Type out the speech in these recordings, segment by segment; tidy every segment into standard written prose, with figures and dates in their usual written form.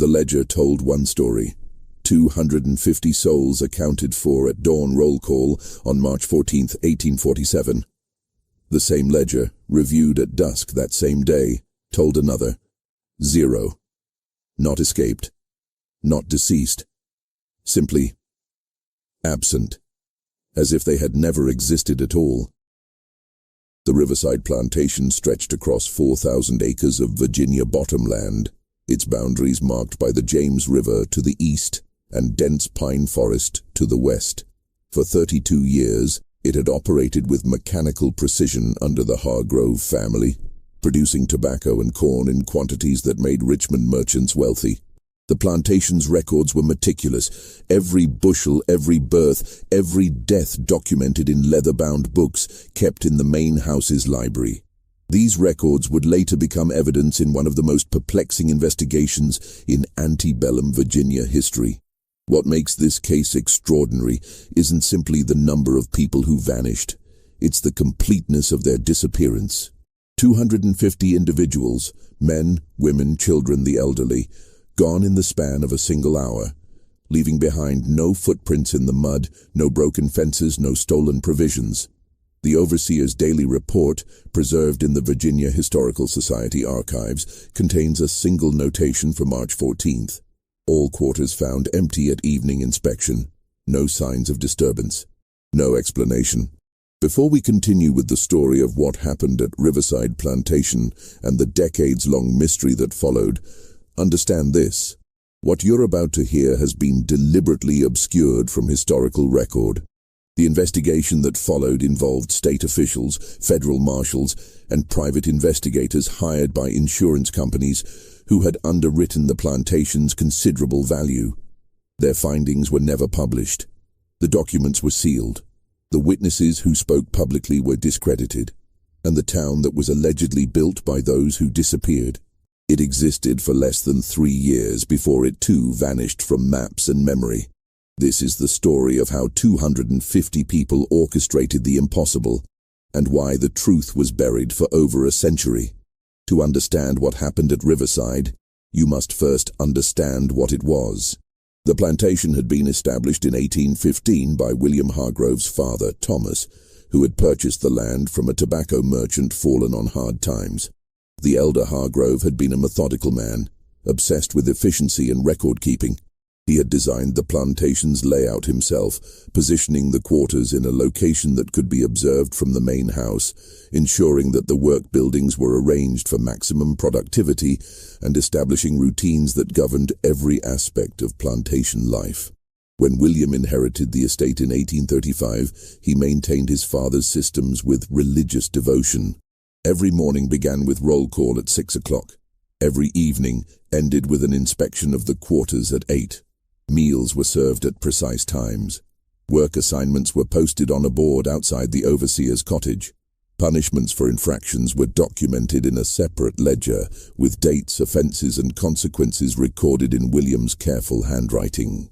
The ledger told one story. 250 souls accounted for at dawn roll call on March 14, 1847. The same ledger, reviewed at dusk that same day, told another. 0. Not escaped. Not deceased. Simply absent. As if they had never existed at all. The Riverside Plantation stretched across 4,000 acres of Virginia bottomland, its boundaries marked by the James River to the east and dense pine forest to the west. For 32 years, it had operated with mechanical precision under the Hargrove family, producing tobacco and corn in quantities that made Richmond merchants wealthy. The plantation's records were meticulous, every bushel, every birth, every death documented in leather-bound books kept in the main house's library. These records would later become evidence in one of the most perplexing investigations in antebellum Virginia history. What makes this case extraordinary isn't simply the number of people who vanished. It's the completeness of their disappearance. 250 individuals, men, women, children, the elderly, gone in the span of a single hour, leaving behind no footprints in the mud, no broken fences, no stolen provisions. The overseer's daily report, preserved in the Virginia Historical Society archives, contains a single notation for March 14th. All quarters found empty at evening inspection. No signs of disturbance. No explanation. Before we continue with the story of what happened at Riverside Plantation and the decades-long mystery that followed, understand this. What you're about to hear has been deliberately obscured from historical record. The investigation that followed involved state officials, federal marshals, and private investigators hired by insurance companies who had underwritten the plantation's considerable value. Their findings were never published. The documents were sealed. The witnesses who spoke publicly were discredited. And the town that was allegedly built by those who disappeared. It existed for less than 3 years before it too vanished from maps and memory. This is the story of how 250 people orchestrated the impossible, and why the truth was buried for over a century. To understand what happened at Riverside, you must first understand what it was. The plantation had been established in 1815 by William Hargrove's father, Thomas, who had purchased the land from a tobacco merchant fallen on hard times. The elder Hargrove had been a methodical man, obsessed with efficiency and record-keeping. He had designed the plantation's layout himself, positioning the quarters in a location that could be observed from the main house, ensuring that the work buildings were arranged for maximum productivity and establishing routines that governed every aspect of plantation life. When William inherited the estate in 1835, he maintained his father's systems with religious devotion. Every morning began with roll call at 6 o'clock. Every evening ended with an inspection of the quarters at 8. Meals were served at precise times. Work assignments were posted on a board outside the overseer's cottage. Punishments for infractions were documented in a separate ledger, with dates, offenses, and consequences recorded in William's careful handwriting.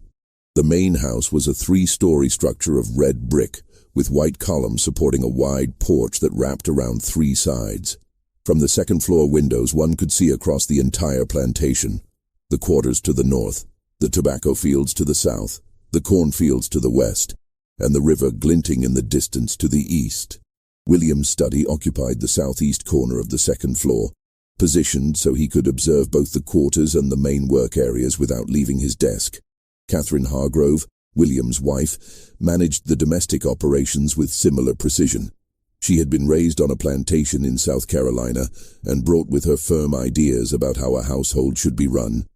The main house was a 3-story structure of red brick, with white columns supporting a wide porch that wrapped around 3 sides. From the second-floor windows one could see across the entire plantation. The quarters to the north, the tobacco fields to the south, the cornfields to the west, and the river glinting in the distance to the east. William's study occupied the southeast corner of the second floor, positioned so he could observe both the quarters and the main work areas without leaving his desk. Catherine Hargrove, William's wife, managed the domestic operations with similar precision. She had been raised on a plantation in South Carolina and brought with her firm ideas about how a household should be run.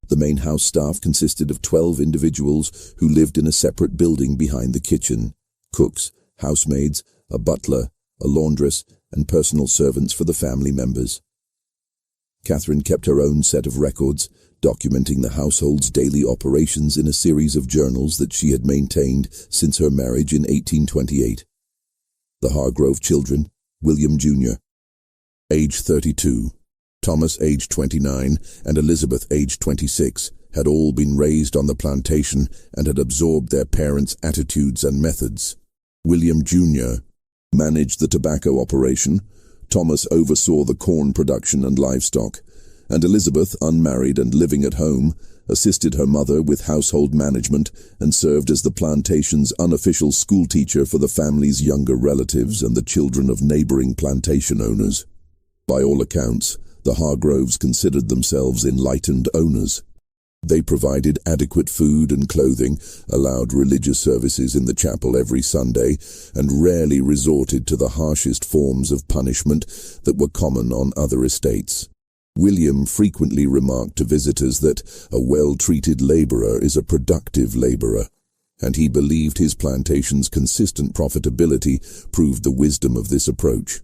The main house staff consisted of 12 individuals who lived in a separate building behind the kitchen: cooks, housemaids, a butler, a laundress, and personal servants for the family members. Catherine kept her own set of records, documenting the household's daily operations in a series of journals that she had maintained since her marriage in 1828. The Hargrove children: William Jr., age 32, Thomas, age 29, and Elizabeth, age 26, had all been raised on the plantation and had absorbed their parents' attitudes and methods. William Jr. managed the tobacco operation, Thomas oversaw the corn production and livestock, and Elizabeth, unmarried and living at home, assisted her mother with household management and served as the plantation's unofficial schoolteacher for the family's younger relatives and the children of neighboring plantation owners. By all accounts, the Hargroves considered themselves enlightened owners. They provided adequate food and clothing, allowed religious services in the chapel every Sunday, and rarely resorted to the harshest forms of punishment that were common on other estates. William frequently remarked to visitors that a well-treated laborer is a productive laborer, and he believed his plantation's consistent profitability proved the wisdom of this approach.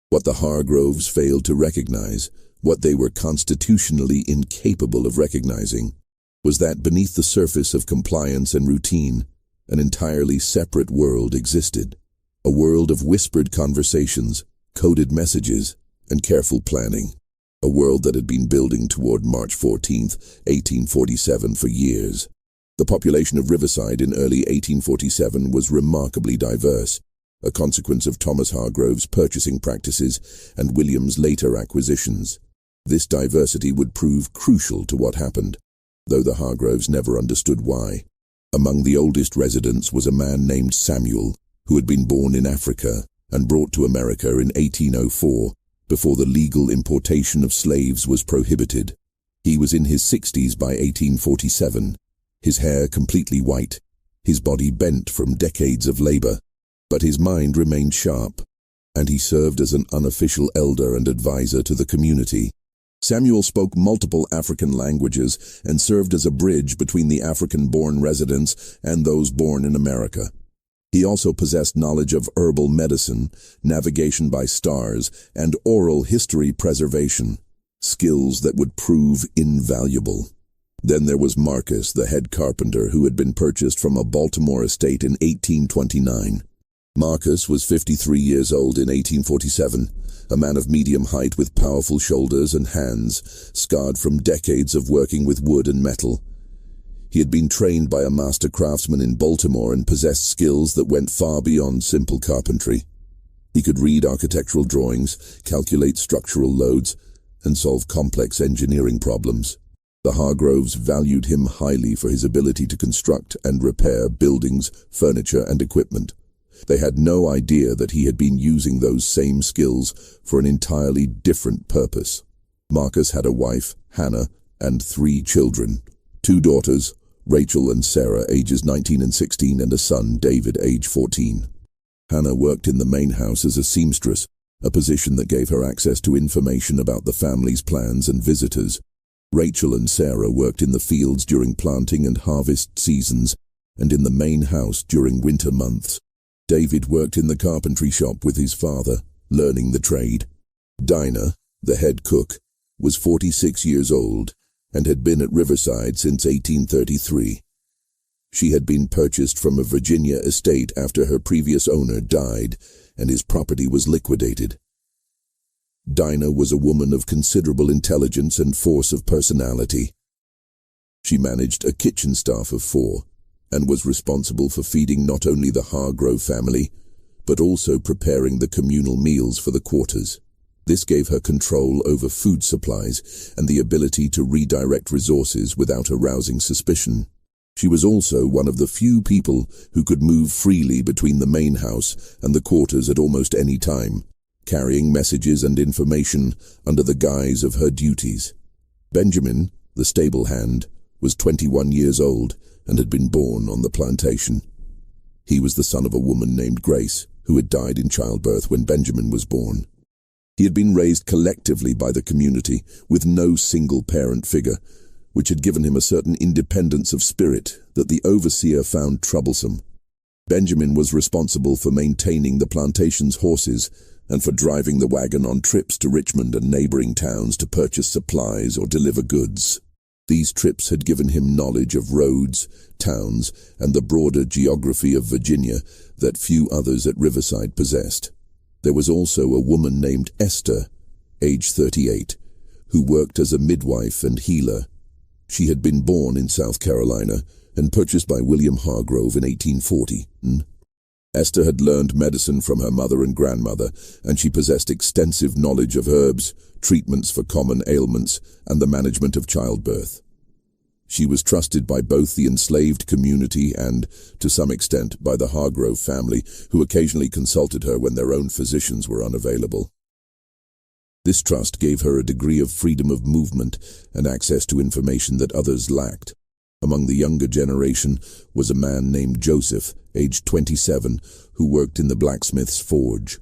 What the Hargroves failed to recognize, what they were constitutionally incapable of recognizing, was that beneath the surface of compliance and routine, an entirely separate world existed. A world of whispered conversations, coded messages, and careful planning. A world that had been building toward March 14, 1847 for years. The population of Riverside in early 1847 was remarkably diverse, a consequence of Thomas Hargrove's purchasing practices and William's later acquisitions. This diversity would prove crucial to what happened, though the Hargroves never understood why. Among the oldest residents was a man named Samuel, who had been born in Africa and brought to America in 1804, before the legal importation of slaves was prohibited. He was in his 60s by 1847, his hair completely white, his body bent from decades of labor, but his mind remained sharp, and he served as an unofficial elder and advisor to the community. Samuel spoke multiple African languages and served as a bridge between the African-born residents and those born in America. He also possessed knowledge of herbal medicine, navigation by stars, and oral history preservation, skills that would prove invaluable. Then there was Marcus, the head carpenter, who had been purchased from a Baltimore estate in 1829. Marcus was 53 years old in 1847, a man of medium height with powerful shoulders and hands, scarred from decades of working with wood and metal. He had been trained by a master craftsman in Baltimore and possessed skills that went far beyond simple carpentry. He could read architectural drawings, calculate structural loads, and solve complex engineering problems. The Hargroves valued him highly for his ability to construct and repair buildings, furniture, and equipment. They had no idea that he had been using those same skills for an entirely different purpose. Marcus had a wife, Hannah, and 3 children, 2 daughters, Rachel and Sarah, ages 19 and 16, and a son, David, age 14. Hannah worked in the main house as a seamstress, a position that gave her access to information about the family's plans and visitors. Rachel and Sarah worked in the fields during planting and harvest seasons, and in the main house during winter months. David worked in the carpentry shop with his father, learning the trade. Dinah, the head cook, was 46 years old and had been at Riverside since 1833. She had been purchased from a Virginia estate after her previous owner died and his property was liquidated. Dinah was a woman of considerable intelligence and force of personality. She managed a kitchen staff of 4 and was responsible for feeding not only the Hargrove family, but also preparing the communal meals for the quarters. This gave her control over food supplies and the ability to redirect resources without arousing suspicion. She was also one of the few people who could move freely between the main house and the quarters at almost any time, carrying messages and information under the guise of her duties. Benjamin, the stable hand, was 21 years old and had been born on the plantation. He was the son of a woman named Grace, who had died in childbirth when Benjamin was born. He had been raised collectively by the community, with no single parent figure, which had given him a certain independence of spirit that the overseer found troublesome. Benjamin was responsible for maintaining the plantation's horses and for driving the wagon on trips to Richmond and neighboring towns to purchase supplies or deliver goods. These trips had given him knowledge of roads, towns, and the broader geography of Virginia that few others at Riverside possessed. There was also a woman named Esther, age 38, who worked as a midwife and healer. She had been born in South Carolina and purchased by William Hargrove in 1840. Esther had learned medicine from her mother and grandmother, and she possessed extensive knowledge of herbs, treatments for common ailments, and the management of childbirth. She was trusted by both the enslaved community and, to some extent, by the Hargrove family, who occasionally consulted her when their own physicians were unavailable. This trust gave her a degree of freedom of movement and access to information that others lacked. Among the younger generation was a man named Joseph, aged 27, who worked in the blacksmith's forge.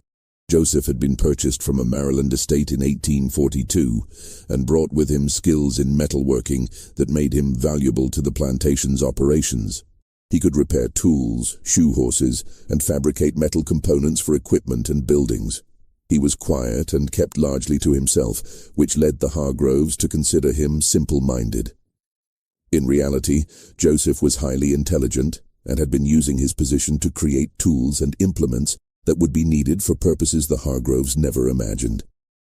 Joseph had been purchased from a Maryland estate in 1842 and brought with him skills in metalworking that made him valuable to the plantation's operations. He could repair tools, shoe horses, and fabricate metal components for equipment and buildings. He was quiet and kept largely to himself, which led the Hargroves to consider him simple-minded. In reality, Joseph was highly intelligent and had been using his position to create tools and implements that would be needed for purposes the Hargroves never imagined.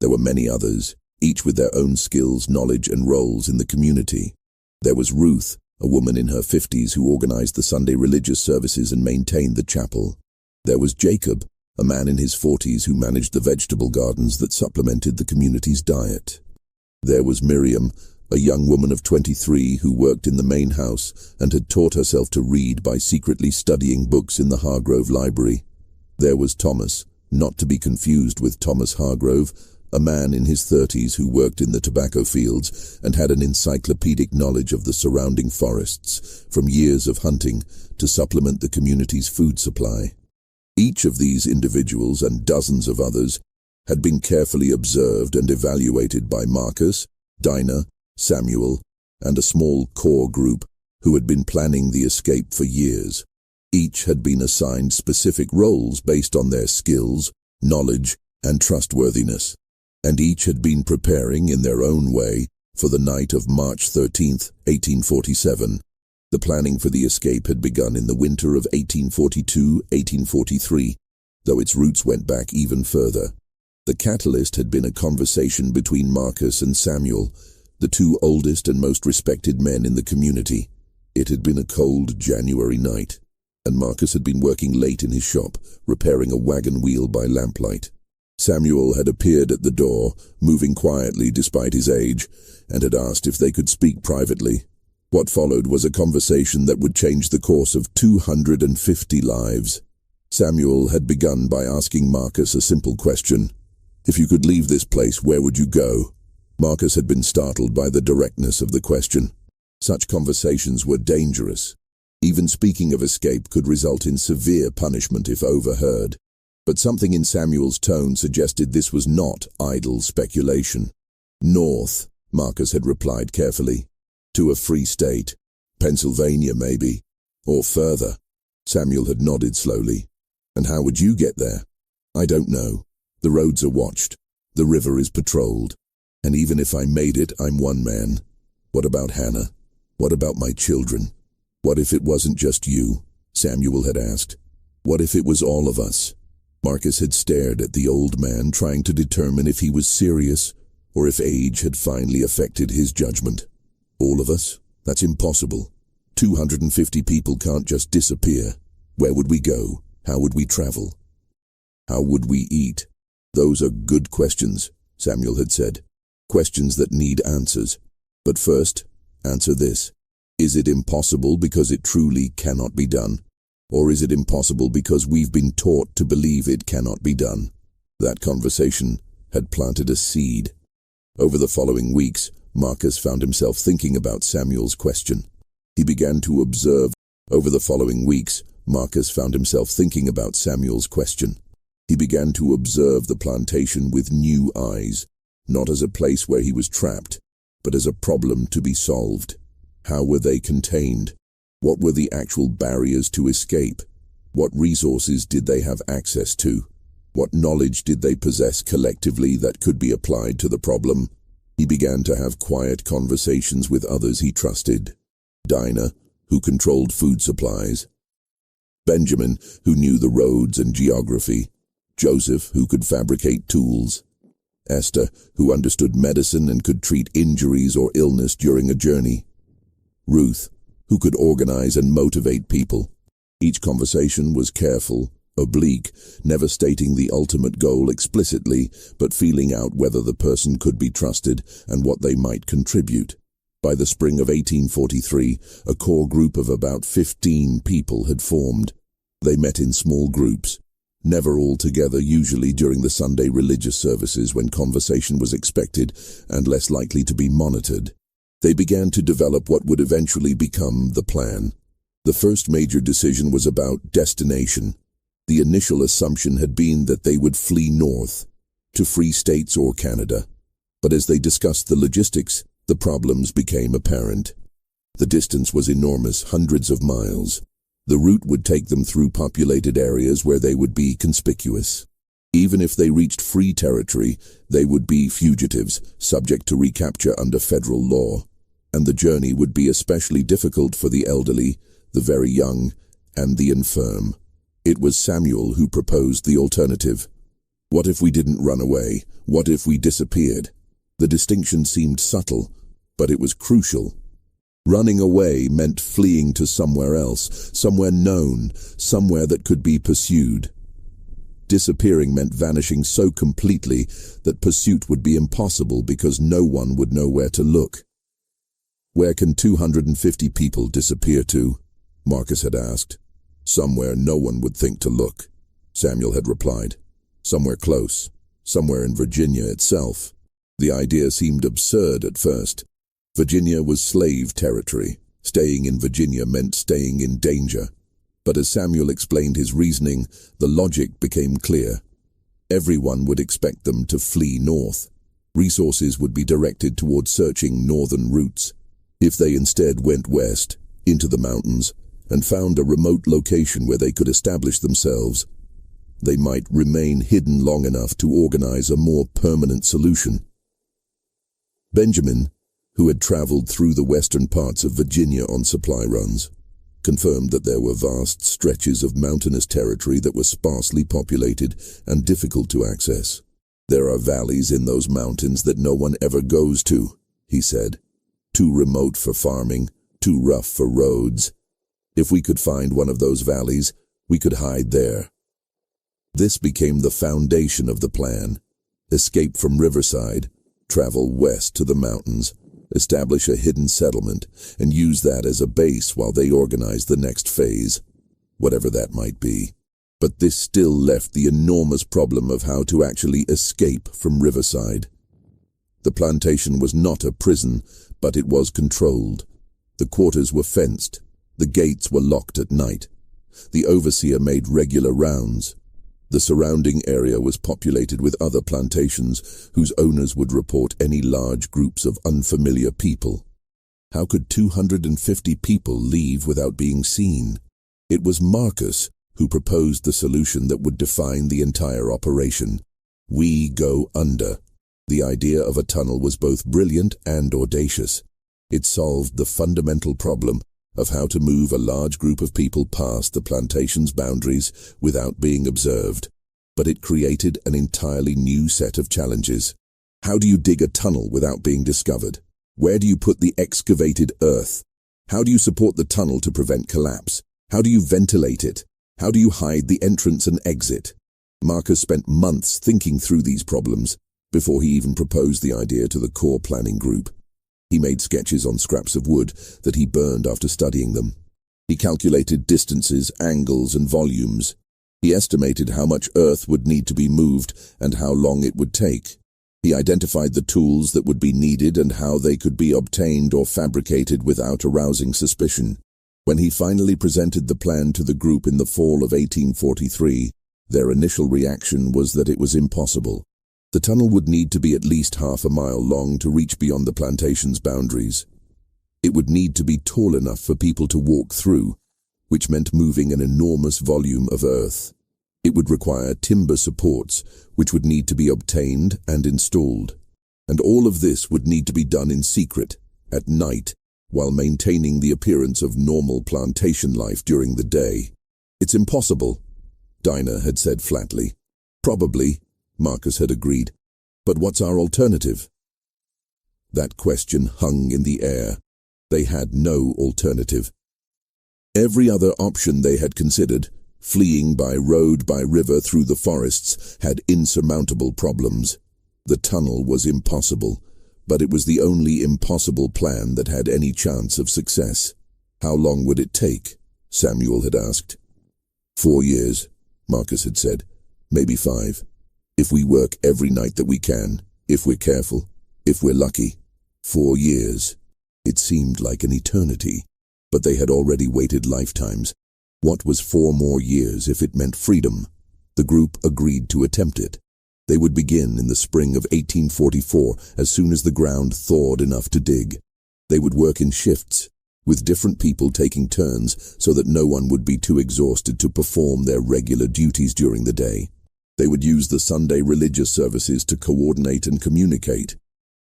There were many others, each with their own skills, knowledge, and roles in the community. There was Ruth, a woman in her 50s who organized the Sunday religious services and maintained the chapel. There was Jacob, a man in his 40s who managed the vegetable gardens that supplemented the community's diet. There was Miriam, a young woman of 23 who worked in the main house and had taught herself to read by secretly studying books in the Hargrove library. There was Thomas, not to be confused with Thomas Hargrove, a man in his 30s who worked in the tobacco fields and had an encyclopedic knowledge of the surrounding forests from years of hunting to supplement the community's food supply. Each of these individuals and dozens of others had been carefully observed and evaluated by Marcus, Dinah, Samuel, and a small core group who had been planning the escape for years. Each had been assigned specific roles based on their skills, knowledge, and trustworthiness, and each had been preparing in their own way for the night of March 13, 1847. The planning for the escape had begun in the winter of 1842-1843, though its roots went back even further. The catalyst had been a conversation between Marcus and Samuel, the two oldest and most respected men in the community. It had been a cold January night, and Marcus had been working late in his shop, repairing a wagon wheel by lamplight. Samuel had appeared at the door, moving quietly despite his age, and had asked if they could speak privately. What followed was a conversation that would change the course of 250 lives. Samuel had begun by asking Marcus a simple question. If you could leave this place, where would you go? Marcus had been startled by the directness of the question. Such conversations were dangerous. Even speaking of escape could result in severe punishment if overheard. But something in Samuel's tone suggested this was not idle speculation. North, Marcus had replied carefully. To a free state. Pennsylvania, maybe. Or further. Samuel had nodded slowly. And how would you get there? I don't know. The roads are watched. The river is patrolled. And even if I made it, I'm one man. What about Hannah? What about my children? What if it wasn't just you? Samuel had asked. What if it was all of us? Marcus had stared at the old man, trying to determine if he was serious or if age had finally affected his judgment. All of us? That's impossible. 250 people can't just disappear. Where would we go? How would we travel? How would we eat? Those are good questions, Samuel had said. Questions that need answers. But first, answer this. Is it impossible because it truly cannot be done? Or is it impossible because we've been taught to believe it cannot be done? That conversation had planted a seed. Over the following weeks, Marcus found himself thinking about Samuel's question. He began to observe. Over the following weeks, Marcus found himself thinking about Samuel's question. He began to observe the plantation with new eyes, not as a place where he was trapped, but as a problem to be solved. How were they contained? What were the actual barriers to escape? What resources did they have access to? What knowledge did they possess collectively that could be applied to the problem? He began to have quiet conversations with others he trusted. Dinah, who controlled food supplies. Benjamin, who knew the roads and geography. Joseph, who could fabricate tools. Esther, who understood medicine and could treat injuries or illness during a journey. Ruth, who could organize and motivate people. Each conversation was careful, oblique, never stating the ultimate goal explicitly, but feeling out whether the person could be trusted and what they might contribute. By the spring of 1843, a core group of about 15 people had formed. They met in small groups, never all together, usually during the Sunday religious services when conversation was expected and less likely to be monitored. They began to develop what would eventually become the plan. The first major decision was about destination. The initial assumption had been that they would flee north, to free states or Canada. But as they discussed the logistics, the problems became apparent. The distance was enormous, hundreds of miles. The route would take them through populated areas where they would be conspicuous. Even if they reached free territory, they would be fugitives, subject to recapture under federal law. And the journey would be especially difficult for the elderly, the very young, and the infirm. It was Samuel who proposed the alternative. What if we didn't run away? What if we disappeared? The distinction seemed subtle, but it was crucial. Running away meant fleeing to somewhere else, somewhere known, somewhere that could be pursued. Disappearing meant vanishing so completely that pursuit would be impossible because no one would know where to look. "Where can 250 people disappear to?" Marcus had asked. "Somewhere no one would think to look," Samuel had replied. "Somewhere close, somewhere in Virginia itself." The idea seemed absurd at first. Virginia was slave territory. Staying in Virginia meant staying in danger. But as Samuel explained his reasoning, the logic became clear. Everyone would expect them to flee north. Resources would be directed towards searching northern routes. If they instead went west, into the mountains, and found a remote location where they could establish themselves, they might remain hidden long enough to organize a more permanent solution. Benjamin, who had traveled through the western parts of Virginia on supply runs, confirmed that there were vast stretches of mountainous territory that were sparsely populated and difficult to access. "There are valleys in those mountains that no one ever goes to," he said. "Too remote for farming, too rough for roads. If we could find one of those valleys, we could hide there." This became the foundation of the plan. Escape from Riverside, travel west to the mountains, establish a hidden settlement, and use that as a base while they organized the next phase, whatever that might be. But this still left the enormous problem of how to actually escape from Riverside. The plantation was not a prison, but it was controlled. The quarters were fenced. The gates were locked at night. The overseer made regular rounds. The surrounding area was populated with other plantations whose owners would report any large groups of unfamiliar people. How could 250 people leave without being seen? It was Marcus who proposed the solution that would define the entire operation. We go under. The idea of a tunnel was both brilliant and audacious. It solved the fundamental problem of how to move a large group of people past the plantation's boundaries without being observed. But it created an entirely new set of challenges. How do you dig a tunnel without being discovered? Where do you put the excavated earth? How do you support the tunnel to prevent collapse? How do you ventilate it? How do you hide the entrance and exit? Marcus spent months thinking through these problems before he even proposed the idea to the core planning group. He made sketches on scraps of wood that he burned after studying them. He calculated distances, angles, and volumes. He estimated how much earth would need to be moved and how long it would take. He identified the tools that would be needed and how they could be obtained or fabricated without arousing suspicion. When he finally presented the plan to the group in the fall of 1843, their initial reaction was that it was impossible. The tunnel would need to be at least half a mile long to reach beyond the plantation's boundaries. It would need to be tall enough for people to walk through, which meant moving an enormous volume of earth. It would require timber supports, which would need to be obtained and installed. And all of this would need to be done in secret, at night, while maintaining the appearance of normal plantation life during the day. "It's impossible," Dinah had said flatly. "Probably," Marcus had agreed. "But what's our alternative?" That question hung in the air. They had no alternative. Every other option they had considered, fleeing by road by river through the forests, had insurmountable problems. The tunnel was impossible, but it was the only impossible plan that had any chance of success. How long would it take? Samuel had asked. 4 years, Marcus had said. Maybe 5. If we work every night that we can, if we're careful, if we're lucky. 4 years. It seemed like an eternity, but they had already waited lifetimes. What was 4 more years if it meant freedom? The group agreed to attempt it. They would begin in the spring of 1844 as soon as the ground thawed enough to dig. They would work in shifts, with different people taking turns so that no one would be too exhausted to perform their regular duties during the day. They would use the Sunday religious services to coordinate and communicate,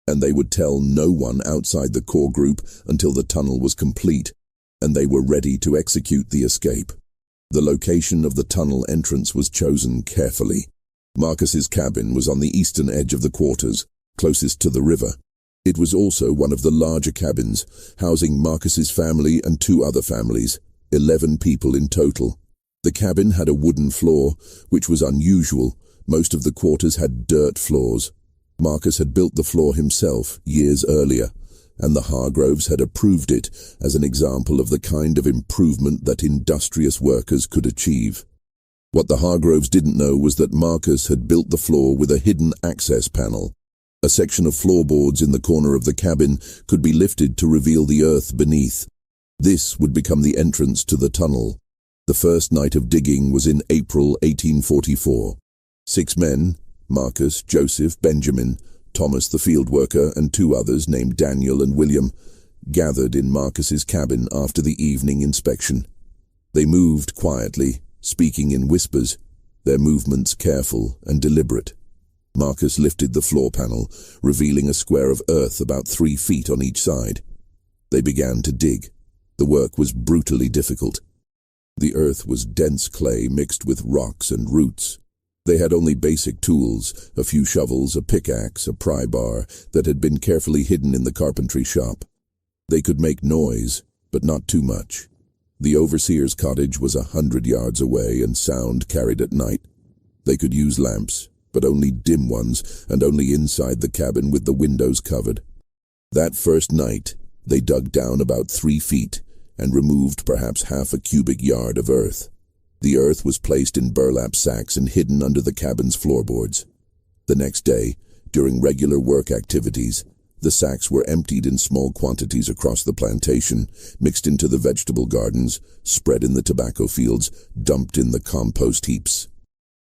and they would tell no one outside the core group until the tunnel was complete, and they were ready to execute the escape. The location of the tunnel entrance was chosen carefully. Marcus's cabin was on the eastern edge of the quarters, closest to the river. It was also one of the larger cabins, housing Marcus's family and 2 other families, 11 people in total. The cabin had a wooden floor, which was unusual. Most of the quarters had dirt floors. Marcus had built the floor himself years earlier, and the Hargroves had approved it as an example of the kind of improvement that industrious workers could achieve. What the Hargroves didn't know was that Marcus had built the floor with a hidden access panel. A section of floorboards in the corner of the cabin could be lifted to reveal the earth beneath. This would become the entrance to the tunnel. The first night of digging was in April 1844. 6 men, Marcus, Joseph, Benjamin, Thomas the field worker, and 2 others named Daniel and William, gathered in Marcus's cabin after the evening inspection. They moved quietly, speaking in whispers, their movements careful and deliberate. Marcus lifted the floor panel, revealing a square of earth about 3 feet on each side. They began to dig. The work was brutally difficult. The earth was dense clay mixed with rocks and roots. They had only basic tools, a few shovels, a pickaxe, a pry bar that had been carefully hidden in the carpentry shop. They could make noise, but not too much. The overseer's cottage was 100 yards away and sound carried at night. They could use lamps, but only dim ones, and only inside the cabin with the windows covered. That first night, they dug down about 3 feet and removed perhaps half a cubic yard of earth. The earth was placed in burlap sacks and hidden under the cabin's floorboards. The next day, during regular work activities, the sacks were emptied in small quantities across the plantation, mixed into the vegetable gardens, spread in the tobacco fields, dumped in the compost heaps.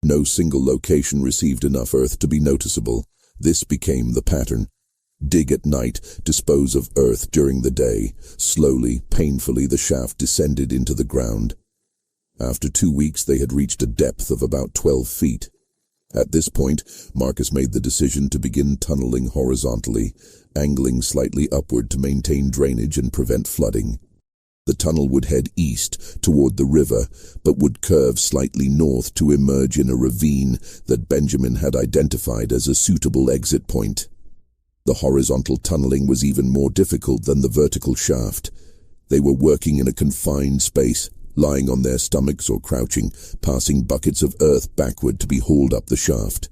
No single location received enough earth to be noticeable. This became the pattern. Dig at night, dispose of earth during the day. Slowly, painfully, the shaft descended into the ground. After 2 weeks, they had reached a depth of about 12 feet. At this point, Marcus made the decision to begin tunneling horizontally, angling slightly upward to maintain drainage and prevent flooding. The tunnel would head east toward the river, but would curve slightly north to emerge in a ravine that Benjamin had identified as a suitable exit point. The horizontal tunneling was even more difficult than the vertical shaft. They were working in a confined space, lying on their stomachs or crouching, passing buckets of earth backward to be hauled up the shaft.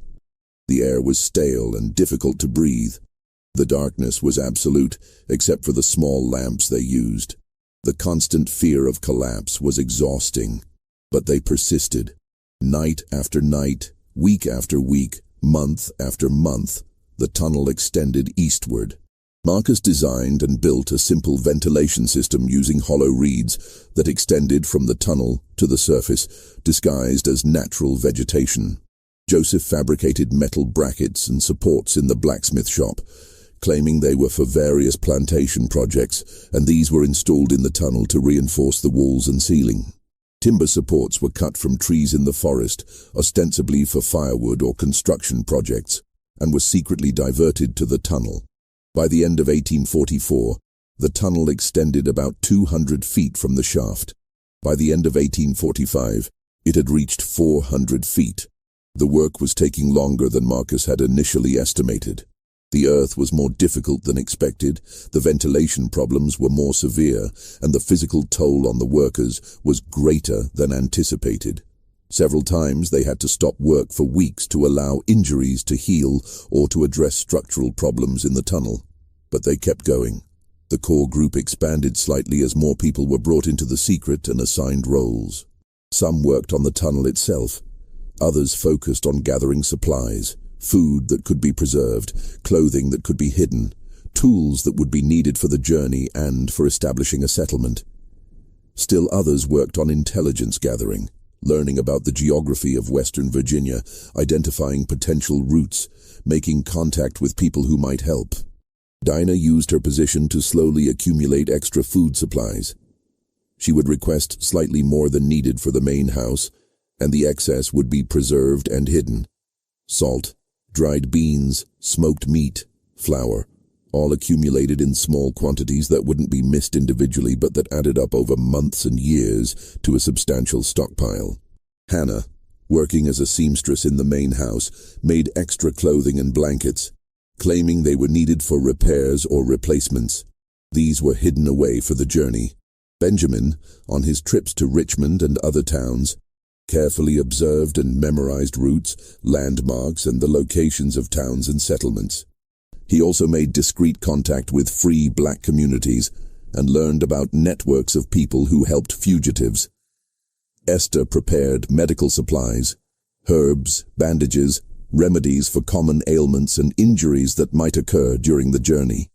The air was stale and difficult to breathe. The darkness was absolute, except for the small lamps they used. The constant fear of collapse was exhausting, but they persisted. Night after night, week after week, month after month, the tunnel extended eastward. Marcus designed and built a simple ventilation system using hollow reeds that extended from the tunnel to the surface, disguised as natural vegetation. Joseph fabricated metal brackets and supports in the blacksmith shop, claiming they were for various plantation projects, and these were installed in the tunnel to reinforce the walls and ceiling. Timber supports were cut from trees in the forest, ostensibly for firewood or construction projects, and were secretly diverted to the tunnel. By the end of 1844, the tunnel extended about 200 feet from the shaft. By the end of 1845, it had reached 400 feet. The work was taking longer than Marcus had initially estimated. The earth was more difficult than expected, the ventilation problems were more severe, and the physical toll on the workers was greater than anticipated. Several times they had to stop work for weeks to allow injuries to heal or to address structural problems in the tunnel. But they kept going. The core group expanded slightly as more people were brought into the secret and assigned roles. Some worked on the tunnel itself. Others focused on gathering supplies, food that could be preserved, clothing that could be hidden, tools that would be needed for the journey and for establishing a settlement. Still others worked on intelligence gathering, learning about the geography of Western Virginia, identifying potential routes, making contact with people who might help. Dinah used her position to slowly accumulate extra food supplies. She would request slightly more than needed for the main house, and the excess would be preserved and hidden. Salt, dried beans, smoked meat, flour, all accumulated in small quantities that wouldn't be missed individually but that added up over months and years to a substantial stockpile. Hannah, working as a seamstress in the main house, made extra clothing and blankets, claiming they were needed for repairs or replacements. These were hidden away for the journey. Benjamin, on his trips to Richmond and other towns, carefully observed and memorized routes, landmarks, and the locations of towns and settlements. He also made discreet contact with free black communities and learned about networks of people who helped fugitives. Esther prepared medical supplies, herbs, bandages, remedies for common ailments and injuries that might occur during the journey.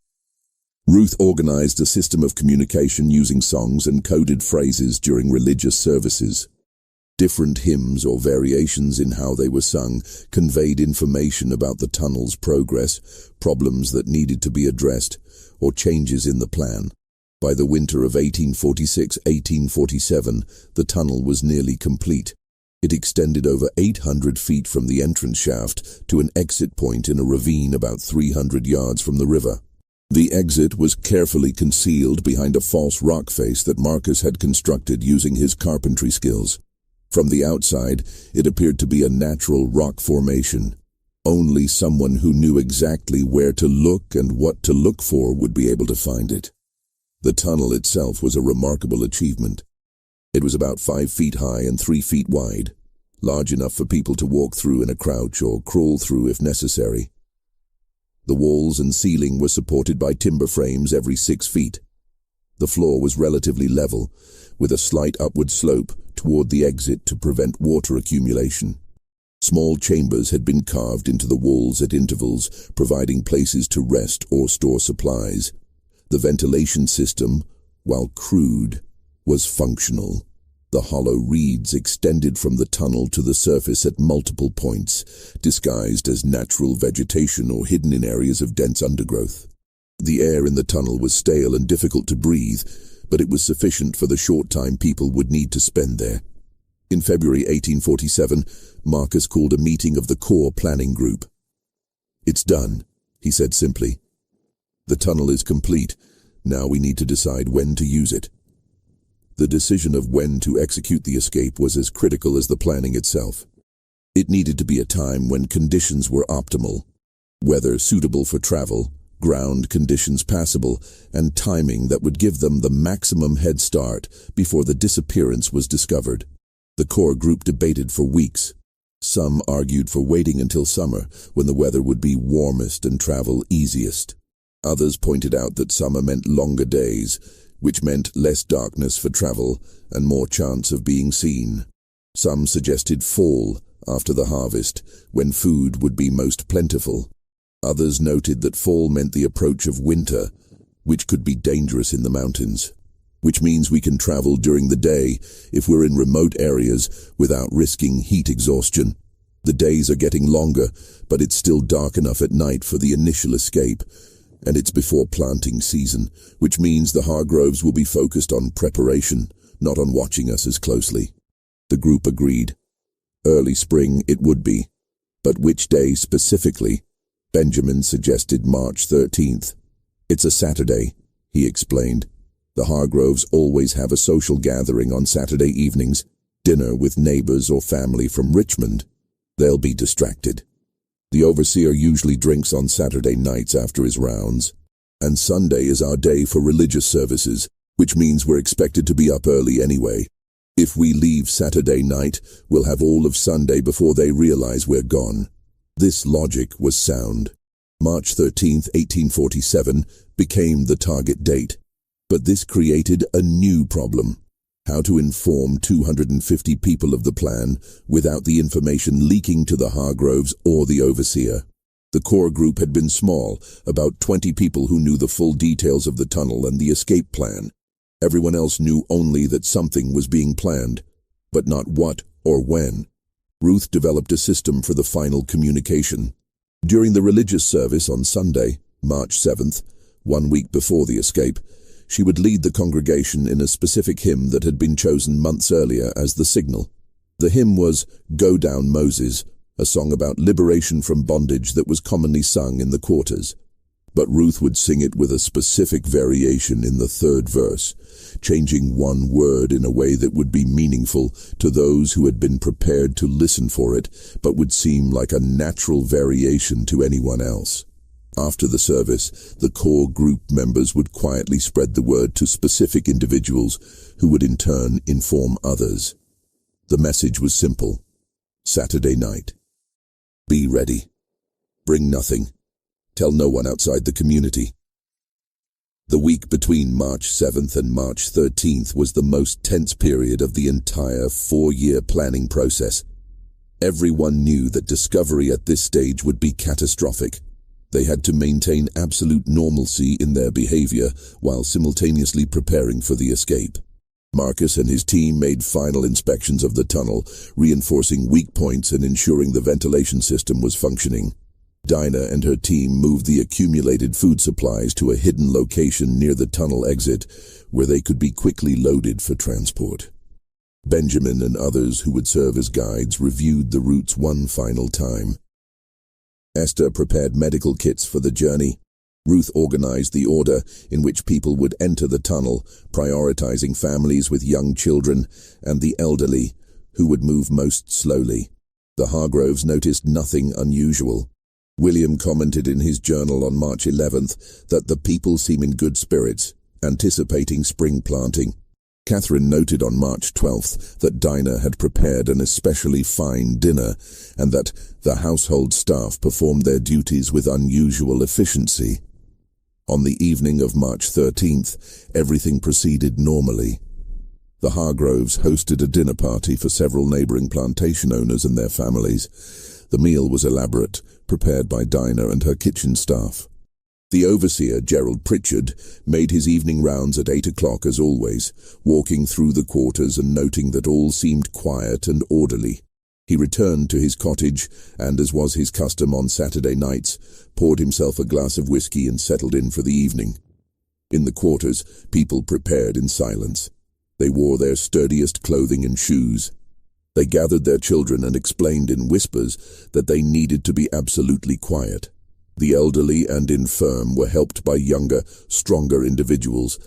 Ruth organized a system of communication using songs and coded phrases during religious services. Different hymns or variations in how they were sung conveyed information about the tunnel's progress, problems that needed to be addressed, or changes in the plan. By the winter of 1846-1847, the tunnel was nearly complete. It extended over 800 feet from the entrance shaft to an exit point in a ravine about 300 yards from the river. The exit was carefully concealed behind a false rock face that Marcus had constructed using his carpentry skills. From the outside, it appeared to be a natural rock formation. Only someone who knew exactly where to look and what to look for would be able to find it. The tunnel itself was a remarkable achievement. It was about 5 feet high and 3 feet wide, large enough for people to walk through in a crouch or crawl through if necessary. The walls and ceiling were supported by timber frames every 6 feet. The floor was relatively level, with a slight upward slope toward the exit to prevent water accumulation. Small chambers had been carved into the walls at intervals, providing places to rest or store supplies. The ventilation system, while crude, was functional. The hollow reeds extended from the tunnel to the surface at multiple points, disguised as natural vegetation or hidden in areas of dense undergrowth. The air in the tunnel was stale and difficult to breathe, but it was sufficient for the short time people would need to spend there. In February 1847, Marcus called a meeting of the core planning group. "It's done," he said simply. "The tunnel is complete. Now we need to decide when to use it." The decision of when to execute the escape was as critical as the planning itself. It needed to be a time when conditions were optimal, weather suitable for travel, ground conditions passable, and timing that would give them the maximum head start before the disappearance was discovered. The core group debated for weeks. Some argued for waiting until summer, when the weather would be warmest and travel easiest. Others pointed out that summer meant longer days, which meant less darkness for travel and more chance of being seen. Some suggested fall, after the harvest, when food would be most plentiful. Others noted that fall meant the approach of winter, which could be dangerous in the mountains, which means we can travel during the day if we're in remote areas without risking heat exhaustion. The days are getting longer, but it's still dark enough at night for the initial escape, and it's before planting season, which means the Hargroves will be focused on preparation, not on watching us as closely. The group agreed. Early spring it would be, but which day specifically? Benjamin suggested March 13th. "It's a Saturday," he explained. "The Hargroves always have a social gathering on Saturday evenings, dinner with neighbors or family from Richmond. They'll be distracted. The overseer usually drinks on Saturday nights after his rounds, and Sunday is our day for religious services, which means we're expected to be up early anyway. If we leave Saturday night, we'll have all of Sunday before they realize we're gone. This logic was sound. March 13th, 1847 became the target date. But this created a new problem. How to inform 250 people of the plan without the information leaking to the Hargroves or the overseer. The core group had been small, about 20 people who knew the full details of the tunnel and the escape plan. Everyone else knew only that something was being planned, but not what or when. Ruth developed a system for the final communication. During the religious service on Sunday, March 7th, 1 week before the escape, she would lead the congregation in a specific hymn that had been chosen months earlier as the signal. The hymn was "Go Down Moses," a song about liberation from bondage that was commonly sung in the quarters. But Ruth would sing it with a specific variation in the third verse, changing one word in a way that would be meaningful to those who had been prepared to listen for it, but would seem like a natural variation to anyone else. After the service, the core group members would quietly spread the word to specific individuals who would in turn inform others. The message was simple. Saturday night. Be ready. Bring nothing. Tell no one outside the community. The week between March 7th and March 13th was the most tense period of the entire 4-year planning process. Everyone knew that discovery at this stage would be catastrophic. They had to maintain absolute normalcy in their behavior while simultaneously preparing for the escape. Marcus and his team made final inspections of the tunnel, reinforcing weak points and ensuring the ventilation system was functioning. Dinah and her team moved the accumulated food supplies to a hidden location near the tunnel exit, where they could be quickly loaded for transport. Benjamin and others who would serve as guides reviewed the routes one final time. Esther prepared medical kits for the journey. Ruth organized the order in which people would enter the tunnel, prioritizing families with young children and the elderly, who would move most slowly. The Hargroves noticed nothing unusual. William commented in his journal on March 11th that the people seem in good spirits, anticipating spring planting. Catherine noted on March 12th that Dinah had prepared an especially fine dinner and that the household staff performed their duties with unusual efficiency. On the evening of March 13th, everything proceeded normally. The Hargroves hosted a dinner party for several neighboring plantation owners and their families. The meal was elaborate, prepared by Dinah and her kitchen staff. The overseer, Gerald Pritchard, made his evening rounds at 8 o'clock as always, walking through the quarters and noting that all seemed quiet and orderly. He returned to his cottage and, as was his custom on Saturday nights, poured himself a glass of whiskey and settled in for the evening. In the quarters, people prepared in silence. They wore their sturdiest clothing and shoes. They gathered their children and explained in whispers that they needed to be absolutely quiet. The elderly and infirm were helped by younger, stronger individuals.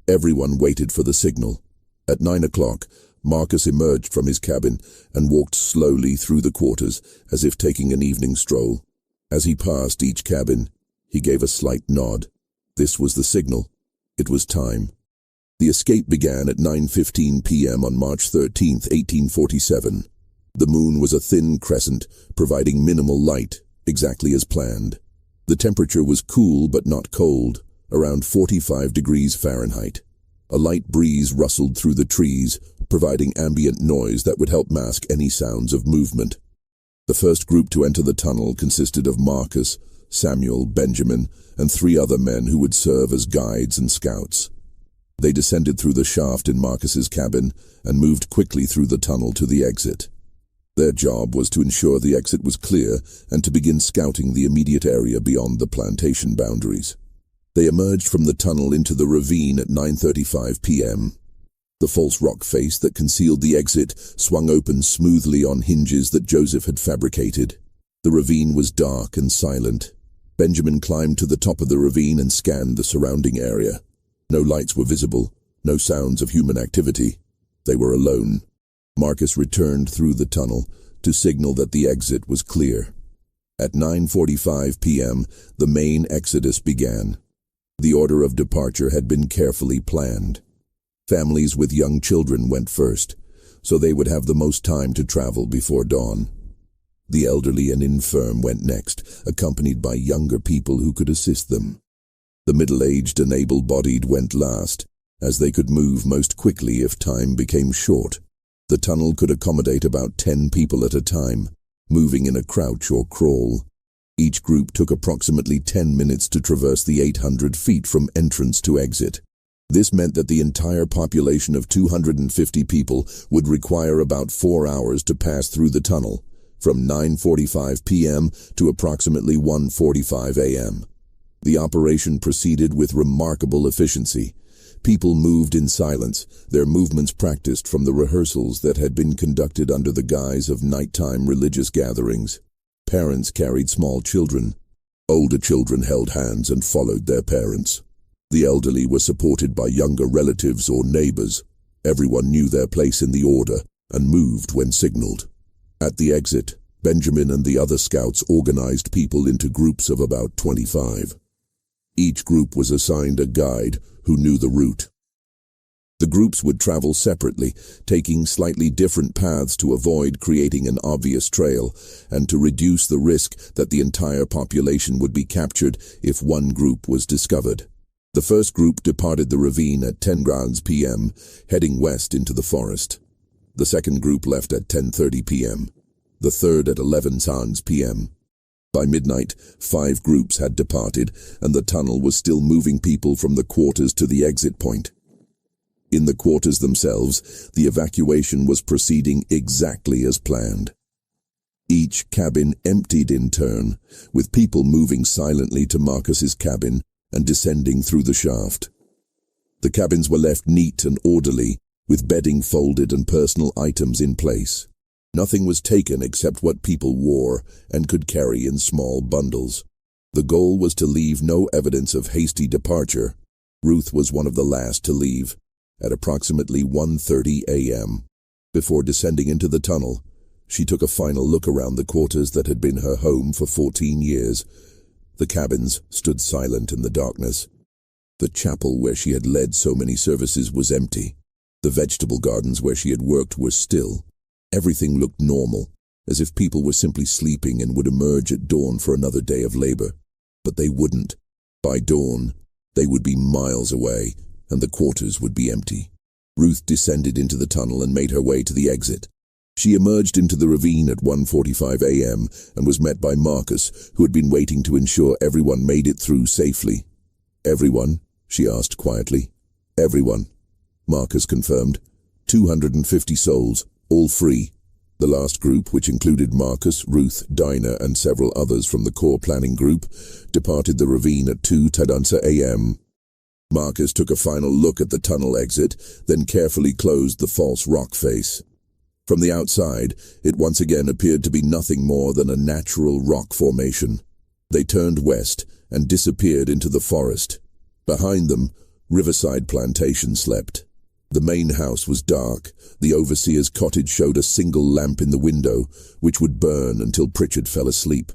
Everyone waited for the signal. At 9 o'clock, Marcus emerged from his cabin and walked slowly through the quarters as if taking an evening stroll. As he passed each cabin, he gave a slight nod. This was the signal. It was time. The escape began at 9:15 p.m. on March 13, 1847. The moon was a thin crescent, providing minimal light, exactly as planned. The temperature was cool but not cold, around 45 degrees Fahrenheit. A light breeze rustled through the trees, providing ambient noise that would help mask any sounds of movement. The first group to enter the tunnel consisted of Marcus, Samuel, Benjamin, and 3 other men who would serve as guides and scouts. They descended through the shaft in Marcus's cabin and moved quickly through the tunnel to the exit. Their job was to ensure the exit was clear and to begin scouting the immediate area beyond the plantation boundaries. They emerged from the tunnel into the ravine at 9:35 p.m. The false rock face that concealed the exit swung open smoothly on hinges that Joseph had fabricated. The ravine was dark and silent. Benjamin climbed to the top of the ravine and scanned the surrounding area. No lights were visible, no sounds of human activity. They were alone. Marcus returned through the tunnel to signal that the exit was clear. At 9:45 p.m., the main exodus began. The order of departure had been carefully planned. Families with young children went first. so they would have the most time to travel before dawn. The elderly and infirm went next, accompanied by younger people who could assist them. The middle-aged and able-bodied went last, as they could move most quickly if time became short. The tunnel could accommodate about 10 people at a time, moving in a crouch or crawl. Each group took approximately 10 minutes to traverse the 800 feet from entrance to exit. This meant that the entire population of 250 people would require about 4 hours to pass through the tunnel, from 9:45 p.m. to approximately 1:45 a.m. The operation proceeded with remarkable efficiency. People moved in silence, their movements practiced from the rehearsals that had been conducted under the guise of nighttime religious gatherings. Parents carried small children. Older children held hands and followed their parents. The elderly were supported by younger relatives or neighbors. Everyone knew their place in the order and moved when signaled. At the exit, Benjamin and the other scouts organized people into groups of about 25. Each group was assigned a guide who knew the route. The groups would travel separately, taking slightly different paths to avoid creating an obvious trail and to reduce the risk that the entire population would be captured if one group was discovered. The first group departed the ravine at 10 p.m., heading west into the forest. The second group left at 10:30 p.m., the third at 11 p.m. By midnight, 5 groups had departed, and the tunnel was still moving people from the quarters to the exit point. In the quarters themselves, the evacuation was proceeding exactly as planned. Each cabin emptied in turn, with people moving silently to Marcus's cabin and descending through the shaft. The cabins were left neat and orderly, with bedding folded and personal items in place. Nothing was taken except what people wore and could carry in small bundles. The goal was to leave no evidence of hasty departure. Ruth was one of the last to leave, at approximately 1:30 a.m. Before descending into the tunnel, she took a final look around the quarters that had been her home for 14 years. The cabins stood silent in the darkness. The chapel where she had led so many services was empty. The vegetable gardens where she had worked were still. Everything looked normal, as if people were simply sleeping and would emerge at dawn for another day of labor. But they wouldn't. By dawn, they would be miles away, and the quarters would be empty. Ruth descended into the tunnel and made her way to the exit. She emerged into the ravine at 1:45 a.m. and was met by Marcus, who had been waiting to ensure everyone made it through safely. "Everyone?" she asked quietly. "Everyone," Marcus confirmed. 250 souls, all free. The last group, which included Marcus, Ruth, Dinah, and several others from the core planning group, departed the ravine at 2 a.m. Marcus took a final look at the tunnel exit, then carefully closed the false rock face. From the outside, it once again appeared to be nothing more than a natural rock formation. They turned west and disappeared into the forest. Behind them, Riverside Plantation slept. The main house was dark. The overseer's cottage showed a single lamp in the window, which would burn until Pritchard fell asleep.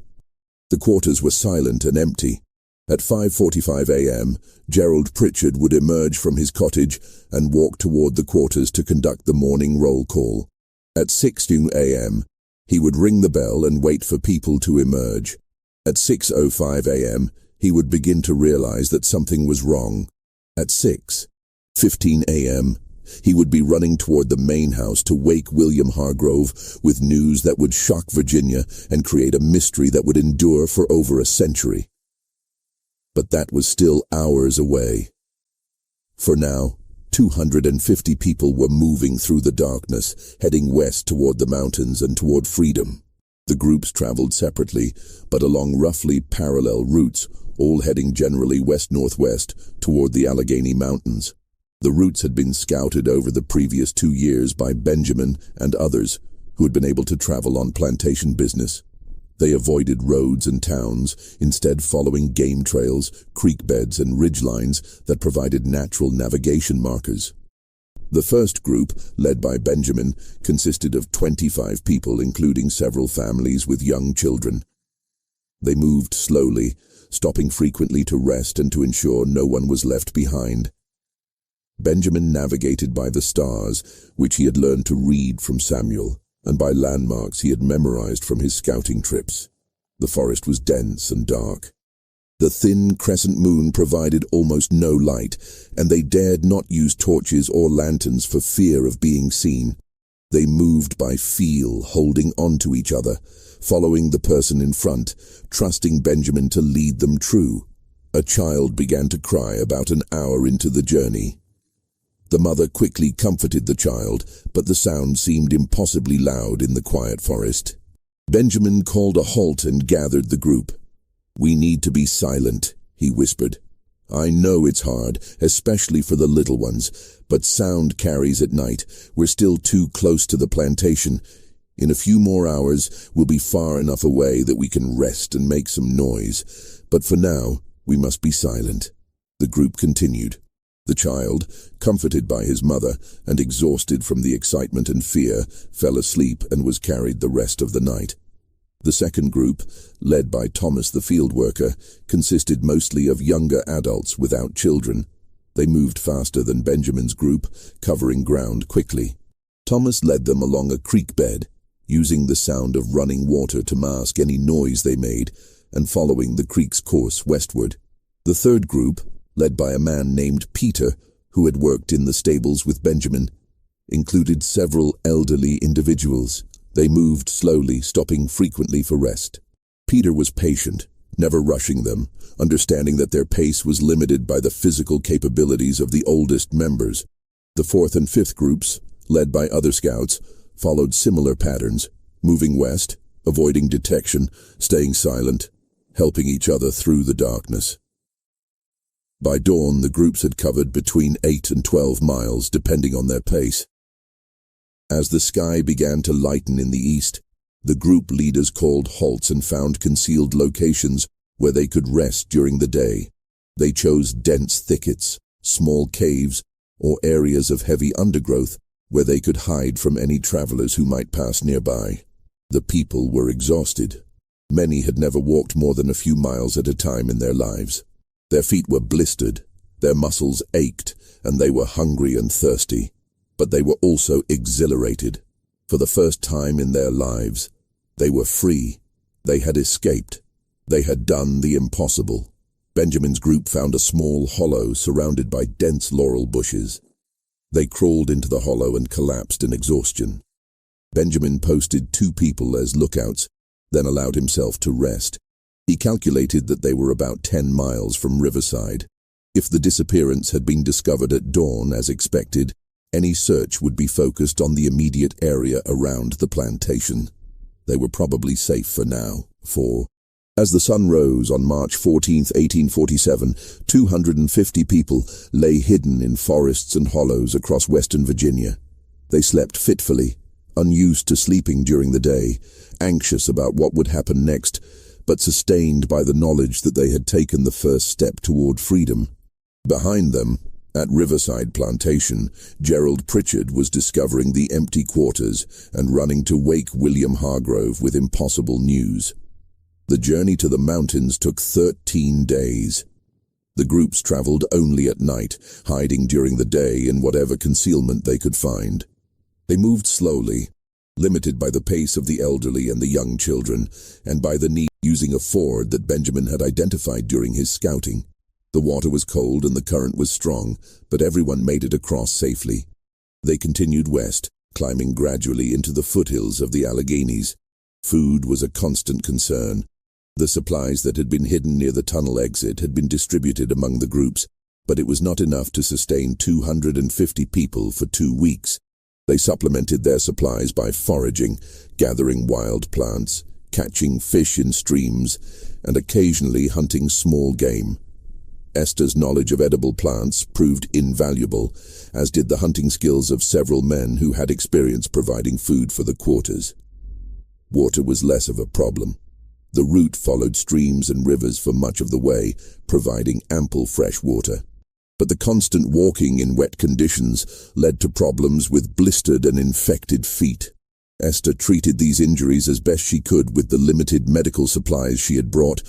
The quarters were silent and empty. At 5:45 a.m., Gerald Pritchard would emerge from his cottage and walk toward the quarters to conduct the morning roll call. At 6:00 a.m., he would ring the bell and wait for people to emerge. At 6:05 a.m., he would begin to realize that something was wrong. At 6:15 a.m., he would be running toward the main house to wake William Hargrove with news that would shock Virginia and create a mystery that would endure for over a century. But that was still hours away. For now, 250 people were moving through the darkness, heading west toward the mountains and toward freedom. The groups traveled separately, but along roughly parallel routes, all heading generally west-northwest toward the Allegheny Mountains. The routes had been scouted over the previous 2 years by Benjamin and others who had been able to travel on plantation business. They avoided roads and towns, instead following game trails, creek beds, and ridgelines that provided natural navigation markers. The first group, led by Benjamin, consisted of 25 people, including several families with young children. They moved slowly, stopping frequently to rest and to ensure no one was left behind. Benjamin navigated by the stars, which he had learned to read from Samuel, and by landmarks he had memorized from his scouting trips. The forest was dense and dark. The thin crescent moon provided almost no light, and they dared not use torches or lanterns for fear of being seen. They moved by feel, holding on to each other, following the person in front, trusting Benjamin to lead them true. A child began to cry about an hour into the journey. The mother quickly comforted the child, but the sound seemed impossibly loud in the quiet forest. Benjamin called a halt and gathered the group. "We need to be silent," he whispered. "I know it's hard, especially for the little ones, but sound carries at night. We're still too close to the plantation. In a few more hours, we'll be far enough away that we can rest and make some noise. But for now, we must be silent." The group continued. The child, comforted by his mother and exhausted from the excitement and fear, fell asleep and was carried the rest of the night. The second group, led by Thomas the field worker, consisted mostly of younger adults without children. They moved faster than Benjamin's group, covering ground quickly. Thomas led them along a creek bed, using the sound of running water to mask any noise they made, and following the creek's course westward. The third group, led by a man named Peter, who had worked in the stables with Benjamin, included several elderly individuals. They moved slowly, stopping frequently for rest. Peter was patient, never rushing them, understanding that their pace was limited by the physical capabilities of the oldest members. The fourth and fifth groups, led by other scouts, followed similar patterns, moving west, avoiding detection, staying silent, helping each other through the darkness. By dawn, the groups had covered between 8 and 12 miles, depending on their pace. As the sky began to lighten in the east, the group leaders called halts and found concealed locations where they could rest during the day. They chose dense thickets, small caves, or areas of heavy undergrowth where they could hide from any travelers who might pass nearby. The people were exhausted. Many had never walked more than a few miles at a time in their lives. Their feet were blistered, their muscles ached, and they were hungry and thirsty. But they were also exhilarated. For the first time in their lives, they were free. They had escaped. They had done the impossible. Benjamin's group found a small hollow surrounded by dense laurel bushes. They crawled into the hollow and collapsed in exhaustion. Benjamin posted 2 people as lookouts, then allowed himself to rest. He calculated that they were about 10 miles from Riverside. If the disappearance had been discovered at dawn as expected, any search would be focused on the immediate area around the plantation. They were probably safe for now, for as the sun rose on March 14, 1847, 250 people lay hidden in forests and hollows across western Virginia. They slept fitfully, unused to sleeping during the day, anxious about what would happen next, but sustained by the knowledge that they had taken the first step toward freedom. Behind them, at Riverside Plantation, Gerald Pritchard was discovering the empty quarters and running to wake William Hargrove with impossible news. The journey to the mountains took 13 days. The groups traveled only at night, hiding during the day in whatever concealment they could find. They moved slowly, limited by the pace of the elderly and the young children, and by the need using a ford that Benjamin had identified during his scouting. The water was cold and the current was strong, but everyone made it across safely. They continued west, climbing gradually into the foothills of the Alleghenies. Food was a constant concern. The supplies that had been hidden near the tunnel exit had been distributed among the groups, but it was not enough to sustain 250 people for 2 weeks. They supplemented their supplies by foraging, gathering wild plants, catching fish in streams, and occasionally hunting small game. Esther's knowledge of edible plants proved invaluable, as did the hunting skills of several men who had experience providing food for the quarters. Water was less of a problem. The route followed streams and rivers for much of the way, providing ample fresh water. But the constant walking in wet conditions led to problems with blistered and infected feet. Esther treated these injuries as best she could with the limited medical supplies she had brought,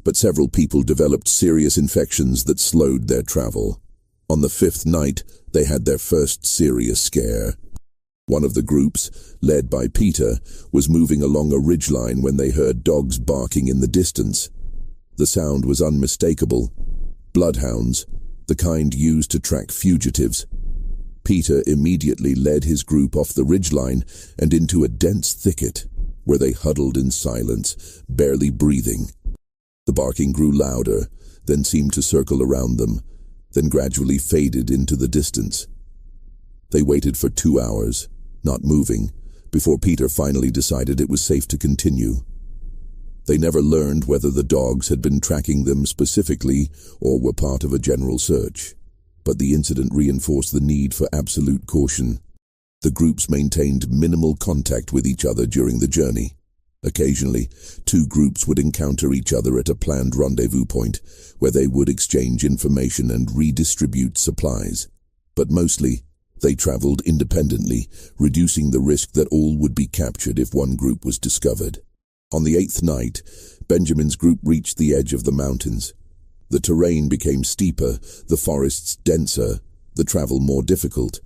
but several people developed serious infections that slowed their travel. On the 5th night, They had their first serious scare. One of the groups, led by Peter, was moving along a ridgeline when they heard dogs barking in the distance. The sound was unmistakable. Bloodhounds, the kind used to track fugitives. Peter immediately led his group off the ridgeline and into a dense thicket, where they huddled in silence, barely breathing. The barking grew louder, then seemed to circle around them, then gradually faded into the distance. They waited for 2 hours, not moving, before Peter finally decided it was safe to continue. They never learned whether the dogs had been tracking them specifically or were part of a general search, but the incident reinforced the need for absolute caution. The groups maintained minimal contact with each other during the journey. Occasionally, 2 groups would encounter each other at a planned rendezvous point, where they would exchange information and redistribute supplies. But mostly, they traveled independently, reducing the risk that all would be captured if one group was discovered. On the 8th night, Benjamin's group reached the edge of the mountains. The terrain became steeper, the forests denser, the travel more difficult.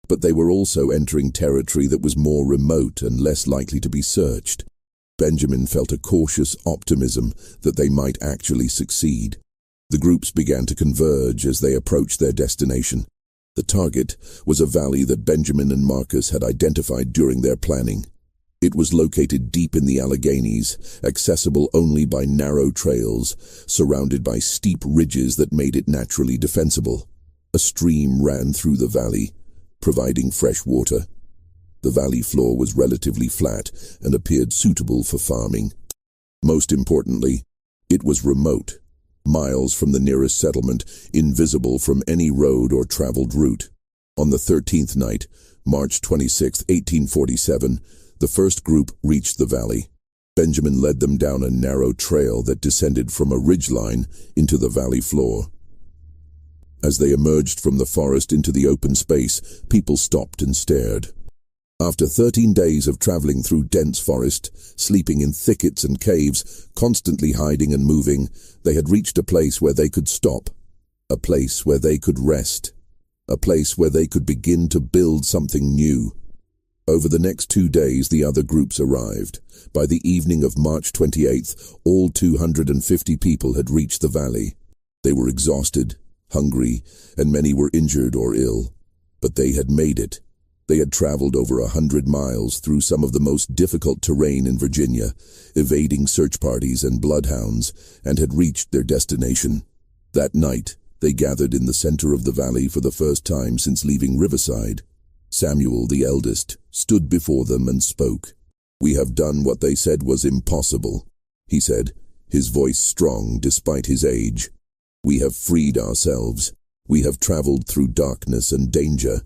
But they were also entering territory that was more remote and less likely to be searched. Benjamin felt a cautious optimism that they might actually succeed. The groups began to converge as they approached their destination. The target was a valley that Benjamin and Marcus had identified during their planning. It was located deep in the Alleghenies, accessible only by narrow trails, surrounded by steep ridges that made it naturally defensible. A stream ran through the valley, providing fresh water. The valley floor was relatively flat and appeared suitable for farming. Most importantly, it was remote, miles from the nearest settlement, invisible from any road or traveled route. On the 13th night, March 26, 1847, the first group reached the valley. Benjamin led them down a narrow trail that descended from a ridgeline into the valley floor. As they emerged from the forest into the open space, people stopped and stared. After 13 days of traveling through dense forest, sleeping in thickets and caves, constantly hiding and moving, they had reached a place where they could stop, a place where they could rest, a place where they could begin to build something new. Over the next 2 days, the other groups arrived. By the evening of March 28th, all 250 people had reached the valley. They were exhausted, hungry, and many were injured or ill. But they had made it. They had traveled over 100 miles through some of the most difficult terrain in Virginia, evading search parties and bloodhounds, and had reached their destination. That night, they gathered in the center of the valley for the first time since leaving Riverside. Samuel, the eldest, stood before them and spoke. "We have done what they said was impossible," he said, his voice strong despite his age. "We have freed ourselves. We have traveled through darkness and danger.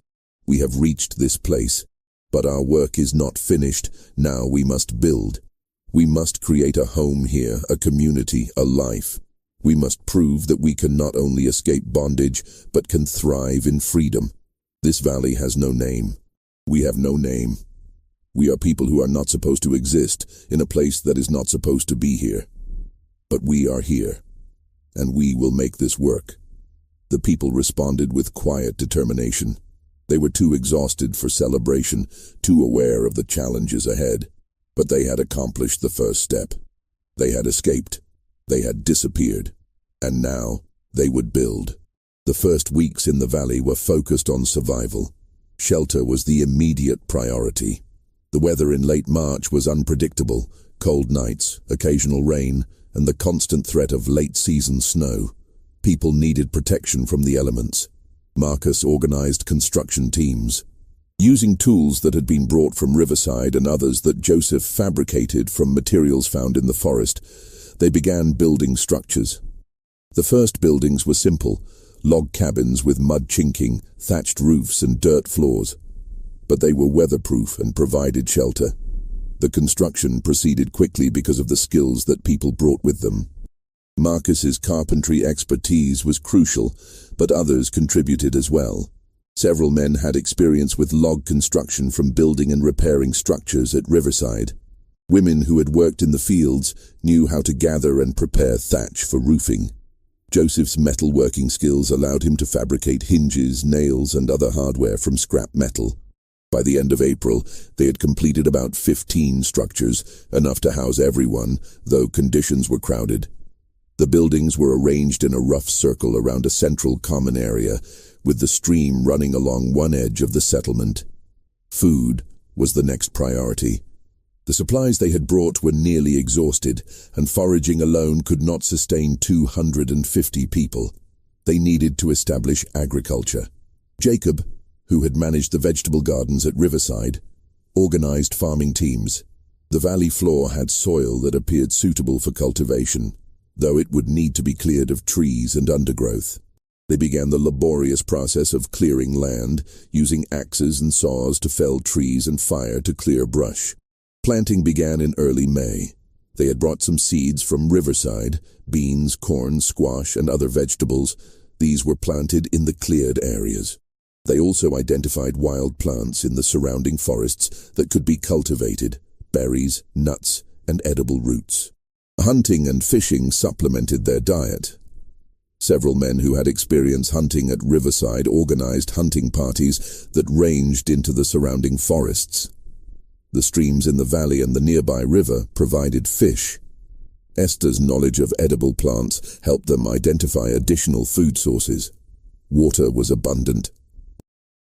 We have reached this place, but our work is not finished. Now we must build. We must create a home here, a community, a life. We must prove that we can not only escape bondage, but can thrive in freedom. This valley has no name. We have no name. We are people who are not supposed to exist in a place that is not supposed to be here. But we are here, and we will make this work." The people responded with quiet determination. They were too exhausted for celebration, too aware of the challenges ahead. But they had accomplished the first step. They had escaped. They had disappeared. And now they would build. The first weeks in the valley were focused on survival. Shelter was the immediate priority. The weather in late March was unpredictable. Cold nights, occasional rain, and the constant threat of late-season snow. People needed protection from the elements. Marcus organized construction teams. Using tools that had been brought from Riverside and others that Joseph fabricated from materials found in the forest, they began building structures. The first buildings were simple, log cabins with mud chinking, thatched roofs and dirt floors. But they were weatherproof and provided shelter. The construction proceeded quickly because of the skills that people brought with them. Marcus's carpentry expertise was crucial, but others contributed as well. Several men had experience with log construction from building and repairing structures at Riverside. Women who had worked in the fields knew how to gather and prepare thatch for roofing. Joseph's metalworking skills allowed him to fabricate hinges, nails, and other hardware from scrap metal. By the end of April, they had completed about 15 structures, enough to house everyone, though conditions were crowded. The buildings were arranged in a rough circle around a central common area, with the stream running along one edge of the settlement. Food was the next priority. The supplies they had brought were nearly exhausted, and foraging alone could not sustain 250 people. They needed to establish agriculture. Jacob, who had managed the vegetable gardens at Riverside, organized farming teams. The valley floor had soil that appeared suitable for cultivation, though it would need to be cleared of trees and undergrowth. They began the laborious process of clearing land, using axes and saws to fell trees and fire to clear brush. Planting began in early May. They had brought some seeds from Riverside, beans, corn, squash, and other vegetables. These were planted in the cleared areas. They also identified wild plants in the surrounding forests that could be cultivated, berries, nuts, and edible roots. Hunting and fishing supplemented their diet. Several men who had experience hunting at Riverside organized hunting parties that ranged into the surrounding forests. The streams in the valley and the nearby river provided fish. Esther's knowledge of edible plants helped them identify additional food sources. Water was abundant.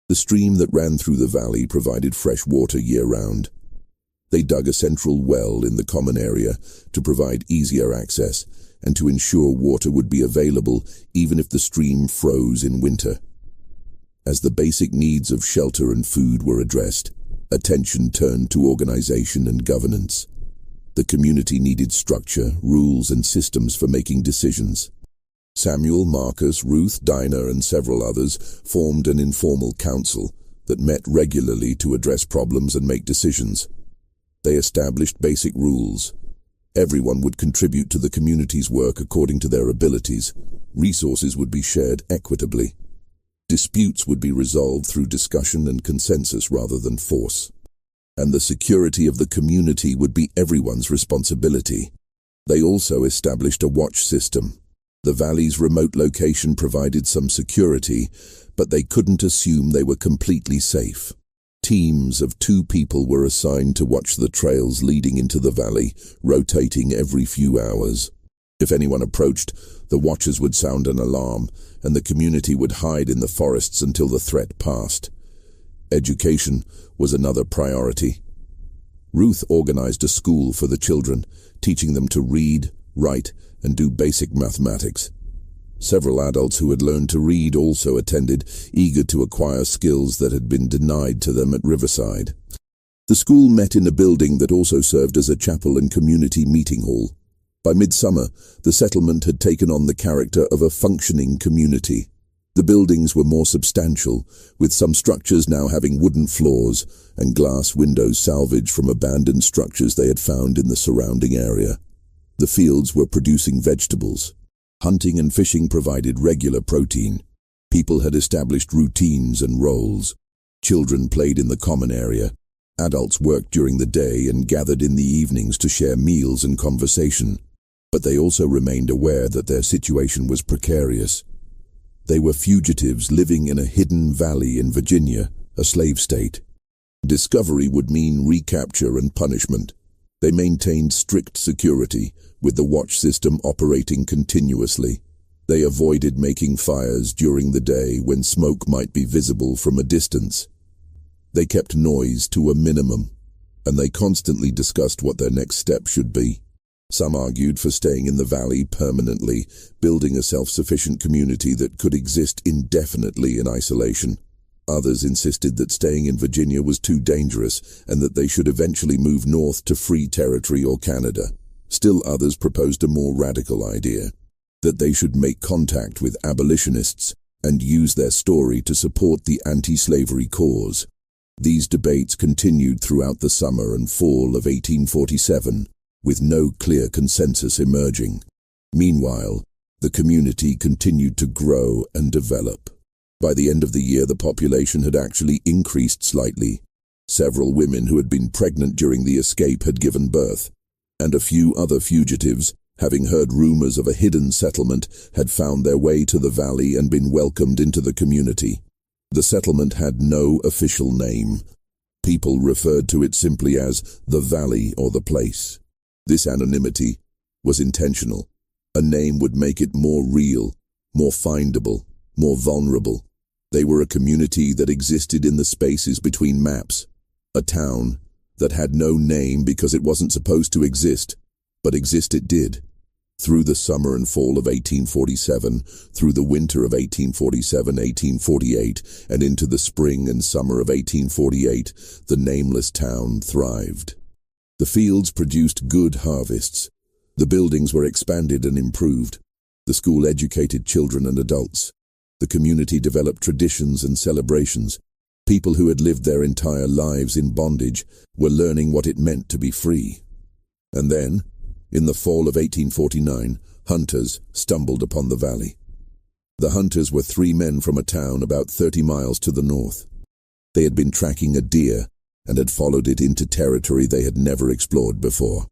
The stream that ran through the valley provided fresh water year-round. They dug a central well in the common area to provide easier access and to ensure water would be available even if the stream froze in winter. As the basic needs of shelter and food were addressed, attention turned to organization and governance. The community needed structure, rules, and systems for making decisions. Samuel, Marcus, Ruth, Dinah, and several others formed an informal council that met regularly to address problems and make decisions. They established basic rules. Everyone would contribute to the community's work according to their abilities. Resources would be shared equitably. Disputes would be resolved through discussion and consensus rather than force. And the security of the community would be everyone's responsibility. They also established a watch system. The valley's remote location provided some security, but they couldn't assume they were completely safe. Teams of 2 people were assigned to watch the trails leading into the valley, rotating every few hours. If anyone approached, the watchers would sound an alarm, and the community would hide in the forests until the threat passed. Education was another priority. Ruth organized a school for the children, teaching them to read, write, and do basic mathematics. Several adults who had learned to read also attended, eager to acquire skills that had been denied to them at Riverside. The school met in a building that also served as a chapel and community meeting hall. By midsummer, the settlement had taken on the character of a functioning community. The buildings were more substantial, with some structures now having wooden floors and glass windows salvaged from abandoned structures they had found in the surrounding area. The fields were producing vegetables. Hunting and fishing provided regular protein. People had established routines and roles. Children played in the common area. Adults worked during the day and gathered in the evenings to share meals and conversation. But they also remained aware that their situation was precarious. They were fugitives living in a hidden valley in Virginia, a slave state. Discovery would mean recapture and punishment. They maintained strict security, with the watch system operating continuously. They avoided making fires during the day when smoke might be visible from a distance. They kept noise to a minimum, and they constantly discussed what their next step should be. Some argued for staying in the valley permanently, building a self-sufficient community that could exist indefinitely in isolation. Others insisted that staying in Virginia was too dangerous and that they should eventually move north to free territory or Canada. Still others proposed a more radical idea, that they should make contact with abolitionists and use their story to support the anti-slavery cause. These debates continued throughout the summer and fall of 1847, with no clear consensus emerging. Meanwhile, the community continued to grow and develop. By the end of the year, the population had actually increased slightly. Several women who had been pregnant during the escape had given birth, and a few other fugitives, having heard rumors of a hidden settlement, had found their way to the valley and been welcomed into the community. The settlement had no official name. People referred to it simply as the valley or the place. This anonymity was intentional. A name would make it more real, more findable, more vulnerable. They were a community that existed in the spaces between maps, a town that had no name because it wasn't supposed to exist, but exist it did. Through the summer and fall of 1847, through the winter of 1847-1848, and into the spring and summer of 1848, the Nameless Town thrived. The fields produced good harvests. The buildings were expanded and improved. The school educated children and adults. The community developed traditions and celebrations. People who had lived their entire lives in bondage were learning what it meant to be free. And then, in the fall of 1849, hunters stumbled upon the valley. The hunters were 3 men from a town about 30 miles to the north. They had been tracking a deer and had followed it into territory they had never explored before.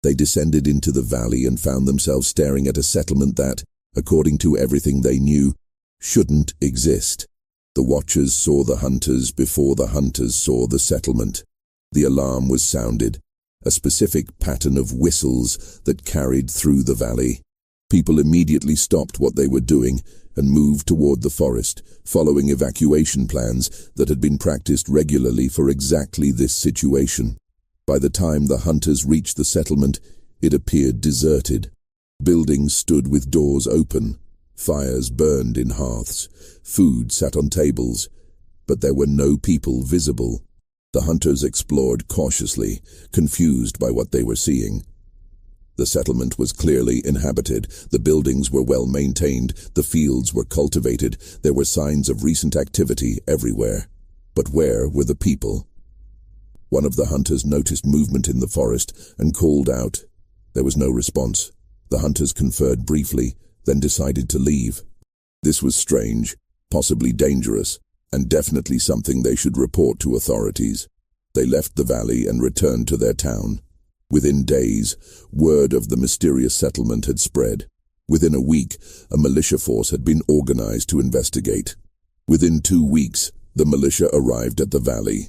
They descended into the valley and found themselves staring at a settlement that, according to everything they knew, shouldn't exist. The watchers saw the hunters before the hunters saw the settlement. The alarm was sounded, a specific pattern of whistles that carried through the valley. People immediately stopped what they were doing and moved toward the forest, following evacuation plans that had been practiced regularly for exactly this situation. By the time the hunters reached the settlement, it appeared deserted. Buildings stood with doors open. Fires burned in hearths. Food sat on tables. But there were no people visible. The hunters explored cautiously, confused by what they were seeing. The settlement was clearly inhabited. The buildings were well maintained. The fields were cultivated. There were signs of recent activity everywhere. But where were the people? One of the hunters noticed movement in the forest and called out. There was no response. The hunters conferred briefly, then decided to leave. This was strange, possibly dangerous, and definitely something they should report to authorities. They left the valley and returned to their town. Within days, word of the mysterious settlement had spread. Within a week, a militia force had been organized to investigate. Within 2 weeks, the militia arrived at the valley.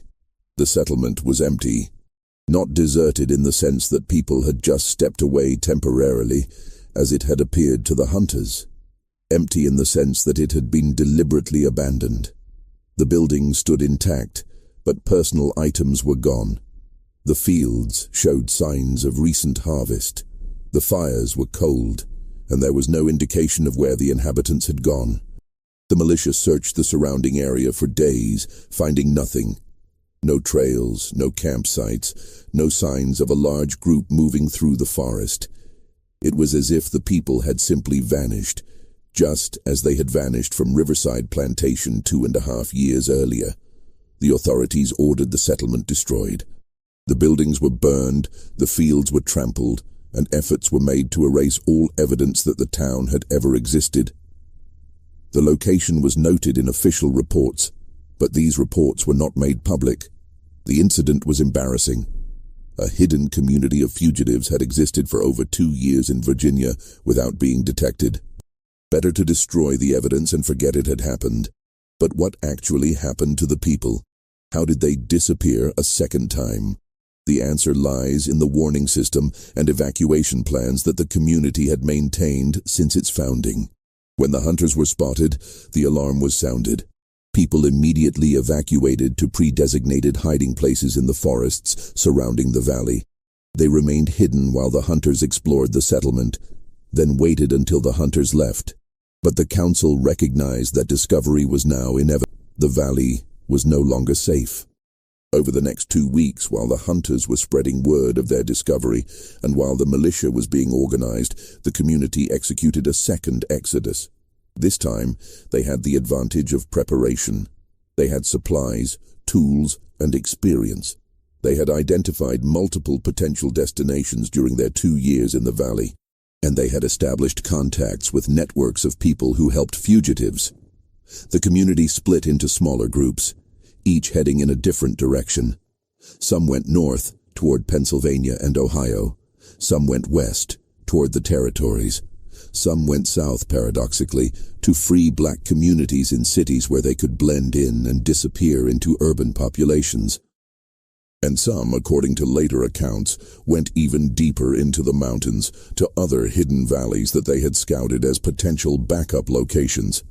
The settlement was empty. Not deserted in the sense that people had just stepped away temporarily, as it had appeared to the hunters. Empty in the sense that it had been deliberately abandoned. The buildings stood intact, but personal items were gone. The fields showed signs of recent harvest. The fires were cold, and there was no indication of where the inhabitants had gone. The militia searched the surrounding area for days, finding nothing. No trails, no campsites, no signs of a large group moving through the forest. It was as if the people had simply vanished, just as they had vanished from Riverside Plantation 2.5 years earlier. The authorities ordered the settlement destroyed. The buildings were burned, the fields were trampled, and efforts were made to erase all evidence that the town had ever existed. The location was noted in official reports, but these reports were not made public. The incident was embarrassing. A hidden community of fugitives had existed for over 2 years in Virginia without being detected. Better to destroy the evidence and forget it had happened. But what actually happened to the people? How did they disappear a second time? The answer lies in the warning system and evacuation plans that the community had maintained since its founding. When the hunters were spotted, the alarm was sounded. People immediately evacuated to pre-designated hiding places in the forests surrounding the valley. They remained hidden while the hunters explored the settlement, then waited until the hunters left. But the council recognized that discovery was now inevitable. The valley was no longer safe. Over the next 2 weeks, while the hunters were spreading word of their discovery, and while the militia was being organized, the community executed a second exodus. This time, they had the advantage of preparation. They had supplies, tools, and experience. They had identified multiple potential destinations during their 2 years in the valley, and they had established contacts with networks of people who helped fugitives. The community split into smaller groups, each heading in a different direction. Some went north, toward Pennsylvania and Ohio. Some went west, toward the territories. Some went south, paradoxically, to free black communities in cities where they could blend in and disappear into urban populations. And some, according to later accounts, went even deeper into the mountains, to other hidden valleys that they had scouted as potential backup locations.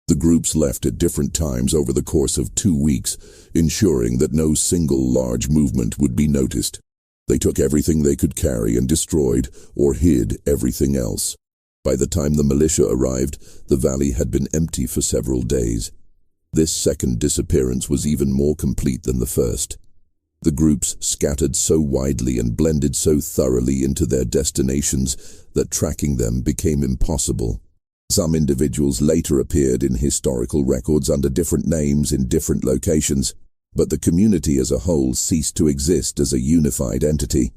The groups left at different times over the course of 2 weeks, ensuring that no single large movement would be noticed. They took everything they could carry and destroyed, or hid everything else. By the time the militia arrived, the valley had been empty for several days. This second disappearance was even more complete than the first. The groups scattered so widely and blended so thoroughly into their destinations that tracking them became impossible. Some individuals later appeared in historical records under different names in different locations, but the community as a whole ceased to exist as a unified entity.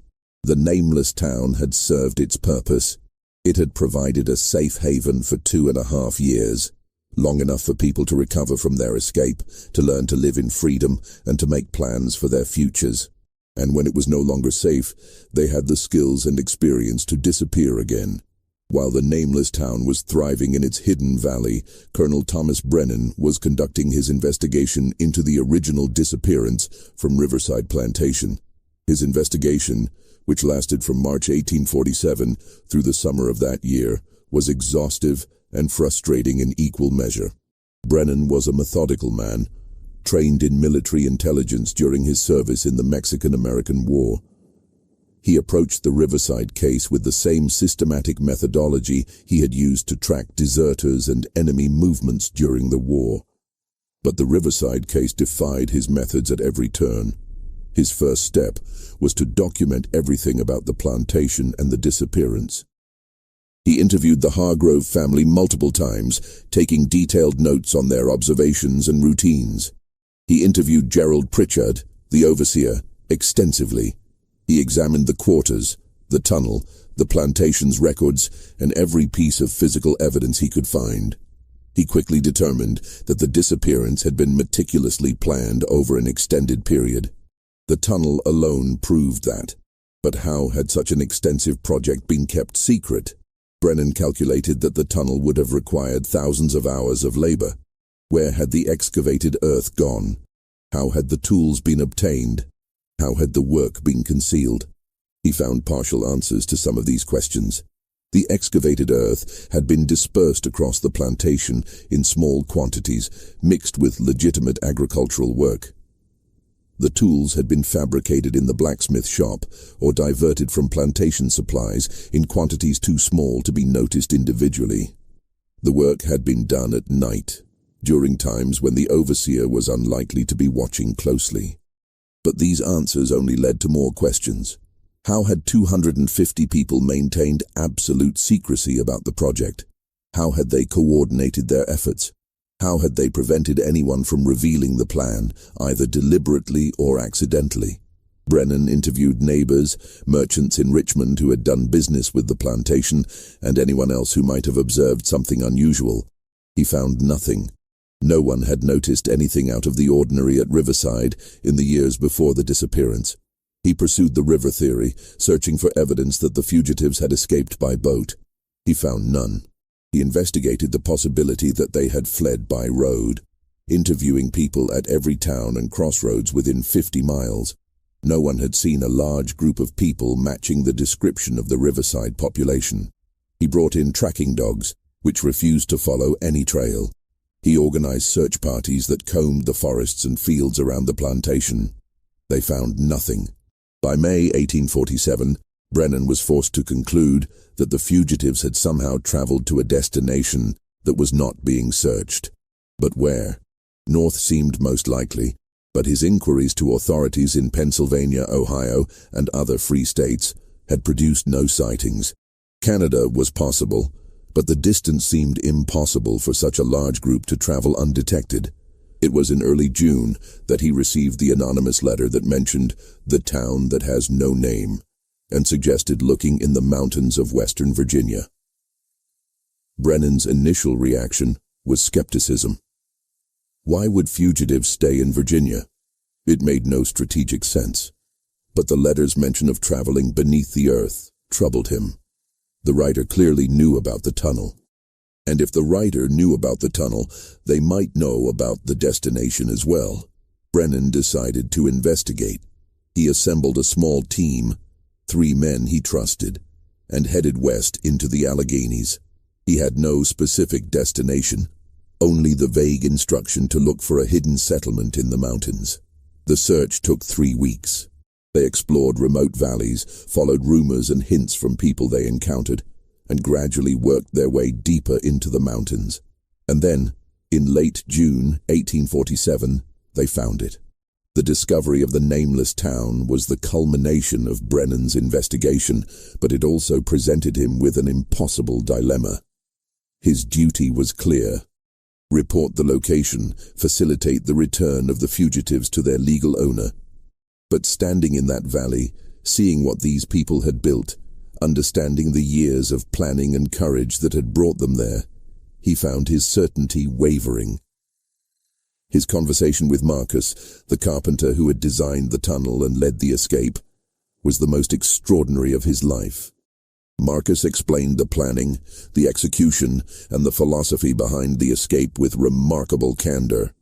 The Nameless Town had served its purpose. It had provided a safe haven for 2.5 years. Long enough for people to recover from their escape, to learn to live in freedom, and to make plans for their futures. And when it was no longer safe, they had the skills and experience to disappear again. While the Nameless Town was thriving in its hidden valley, Colonel Thomas Brennan was conducting his investigation into the original disappearance from Riverside Plantation. His investigation, which lasted from March 1847 through the summer of that year, was exhaustive and frustrating in equal measure. Brennan was a methodical man, trained in military intelligence during his service in the Mexican-American War. He approached the Riverside case with the same systematic methodology he had used to track deserters and enemy movements during the war. But the Riverside case defied his methods at every turn. His first step was to document everything about the plantation and the disappearance. He interviewed the Hargrove family multiple times, taking detailed notes on their observations and routines. He interviewed Gerald Pritchard, the overseer, extensively. He examined the quarters, the tunnel, the plantation's records, and every piece of physical evidence he could find. He quickly determined that the disappearance had been meticulously planned over an extended period. The tunnel alone proved that. But how had such an extensive project been kept secret? Brennan calculated that the tunnel would have required thousands of hours of labor. Where had the excavated earth gone? How had the tools been obtained? How had the work been concealed? He found partial answers to some of these questions. The excavated earth had been dispersed across the plantation in small quantities, mixed with legitimate agricultural work. The tools had been fabricated in the blacksmith shop or diverted from plantation supplies in quantities too small to be noticed individually. The work had been done at night, during times when the overseer was unlikely to be watching closely. But these answers only led to more questions. How had 250 people maintained absolute secrecy about the project? How had they coordinated their efforts? How had they prevented anyone from revealing the plan, either deliberately or accidentally? Brennan interviewed neighbors, merchants in Richmond who had done business with the plantation, and anyone else who might have observed something unusual. He found nothing. No one had noticed anything out of the ordinary at Riverside in the years before the disappearance. He pursued the river theory, searching for evidence that the fugitives had escaped by boat. He found none. He investigated the possibility that they had fled by road, interviewing people at every town and crossroads within 50 miles. No one had seen a large group of people matching the description of the Riverside population. He brought in tracking dogs, which refused to follow any trail. He organized search parties that combed the forests and fields around the plantation. They found nothing. By May 1847, Brennan was forced to conclude that the fugitives had somehow traveled to a destination that was not being searched. But where? North seemed most likely, but his inquiries to authorities in Pennsylvania, Ohio, and other free states had produced no sightings. Canada was possible, but the distance seemed impossible for such a large group to travel undetected. It was in early June that he received the anonymous letter that mentioned the town that has no name, and suggested looking in the mountains of Western Virginia. Brennan's initial reaction was skepticism. Why would fugitives stay in Virginia? It made no strategic sense. But the letter's mention of traveling beneath the earth troubled him. The writer clearly knew about the tunnel. And if the writer knew about the tunnel, they might know about the destination as well. Brennan decided to investigate. He assembled a small team, 3 men he trusted, and headed west into the Alleghenies. He had no specific destination, only the vague instruction to look for a hidden settlement in the mountains. The search took 3 weeks. They explored remote valleys, followed rumors and hints from people they encountered, and gradually worked their way deeper into the mountains. And then, in late June 1847, they found it. The discovery of the Nameless Town was the culmination of Brennan's investigation, but it also presented him with an impossible dilemma. His duty was clear. Report the location, facilitate the return of the fugitives to their legal owner. But standing in that valley, seeing what these people had built, understanding the years of planning and courage that had brought them there, he found his certainty wavering. His conversation with Marcus, the carpenter who had designed the tunnel and led the escape, was the most extraordinary of his life. Marcus explained the planning, the execution, and the philosophy behind the escape with remarkable candor.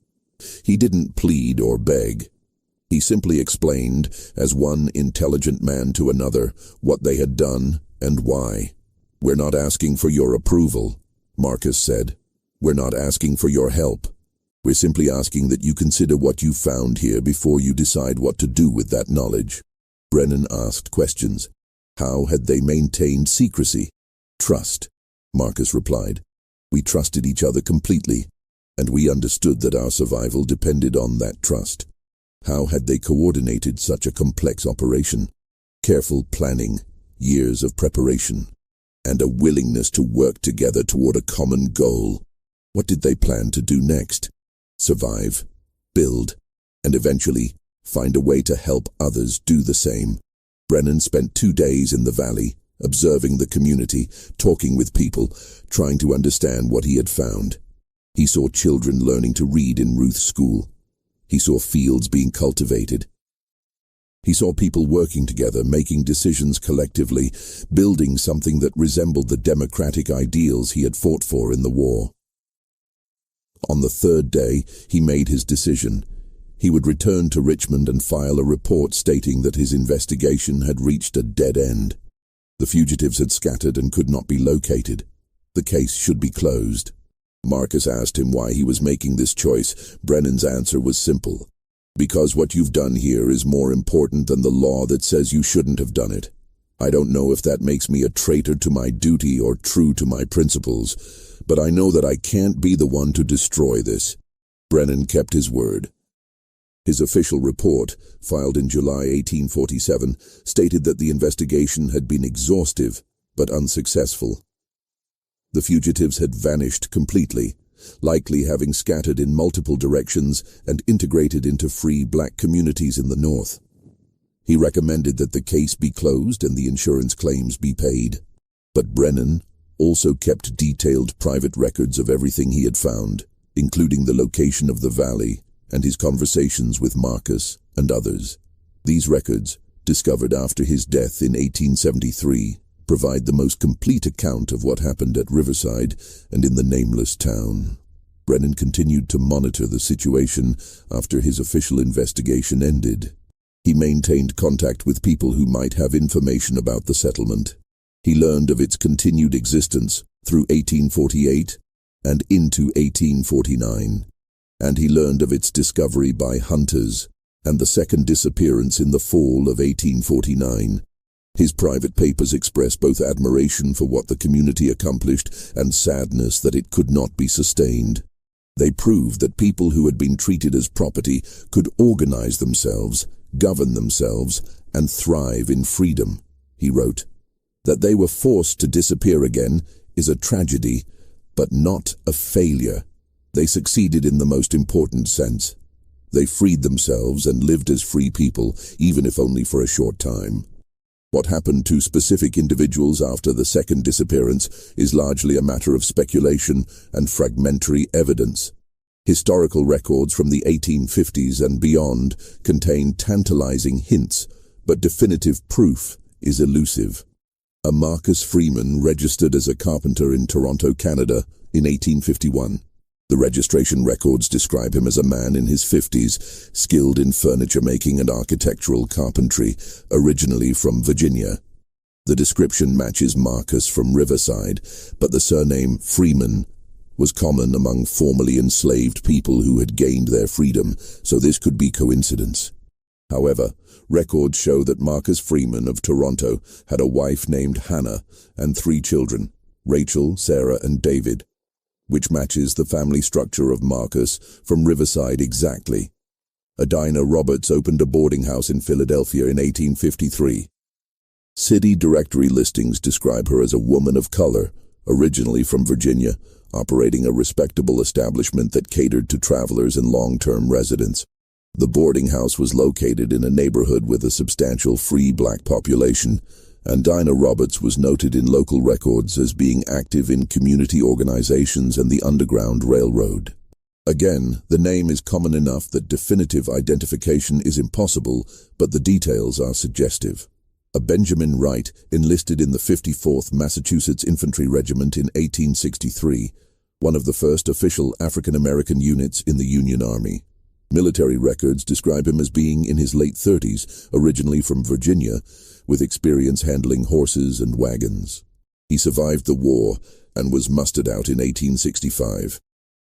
He didn't plead or beg. He simply explained, as one intelligent man to another, what they had done and why. "We're not asking for your approval," Marcus said. "We're not asking for your help. We're simply asking that you consider what you found here before you decide what to do with that knowledge." Brennan asked questions. How had they maintained secrecy? "Trust," Marcus replied. "We trusted each other completely, and we understood that our survival depended on that trust." How had they coordinated such a complex operation? Careful planning, years of preparation, and a willingness to work together toward a common goal. What did they plan to do next? Survive, build, and eventually find a way to help others do the same. Brennan spent 2 days in the valley, observing the community, talking with people, trying to understand what he had found. He saw children learning to read in Ruth's school. He saw fields being cultivated. He saw people working together, making decisions collectively, building something that resembled the democratic ideals he had fought for in the war. On the 3rd day, he made his decision. He would return to Richmond and file a report stating that his investigation had reached a dead end. The fugitives had scattered and could not be located. The case should be closed. Marcus asked him why he was making this choice. Brennan's answer was simple. "Because what you've done here is more important than the law that says you shouldn't have done it. I don't know if that makes me a traitor to my duty or true to my principles, but I know that I can't be the one to destroy this." Brennan kept his word. His official report, filed in July 1847, stated that the investigation had been exhaustive but unsuccessful. The fugitives had vanished completely, likely having scattered in multiple directions and integrated into free black communities in the north. He recommended that the case be closed and the insurance claims be paid. But Brennan also kept detailed private records of everything he had found, including the location of the valley and his conversations with Marcus and others. These records, discovered after his death in 1873, provide the most complete account of what happened at Riverside and in the Nameless Town. Brennan continued to monitor the situation after his official investigation ended. He maintained contact with people who might have information about the settlement. He learned of its continued existence through 1848 and into 1849, and he learned of its discovery by hunters and the second disappearance in the fall of 1849. His private papers express both admiration for what the community accomplished and sadness that it could not be sustained. They proved that people who had been treated as property could organize themselves, govern themselves, and thrive in freedom. He wrote, "That they were forced to disappear again is a tragedy, but not a failure. They succeeded in the most important sense. They freed themselves and lived as free people, even if only for a short time. What happened to specific individuals after the second disappearance is largely a matter of speculation and fragmentary evidence. Historical records from the 1850s and beyond contain tantalizing hints, but definitive proof is elusive." A Marcus Freeman registered as a carpenter in Toronto, Canada in 1851. The registration records describe him as a man in his 50s, skilled in furniture making and architectural carpentry, originally from Virginia. The description matches Marcus from Riverside, but the surname Freeman was common among formerly enslaved people who had gained their freedom, so this could be coincidence. However, records show that Marcus Freeman of Toronto had a wife named Hannah and 3 children, Rachel, Sarah, and David, which matches the family structure of Marcus from Riverside exactly. Adina Roberts opened a boarding house in Philadelphia in 1853. City directory listings describe her as a woman of color, originally from Virginia, operating a respectable establishment that catered to travelers and long-term residents. The boarding house was located in a neighborhood with a substantial free black population, and Dinah Roberts was noted in local records as being active in community organizations and the Underground Railroad. Again, the name is common enough that definitive identification is impossible, but the details are suggestive. A Benjamin Wright enlisted in the 54th Massachusetts Infantry Regiment in 1863, one of the first official African-American units in the Union Army. Military records describe him as being in his late 30s, originally from Virginia, with experience handling horses and wagons. He survived the war and was mustered out in 1865.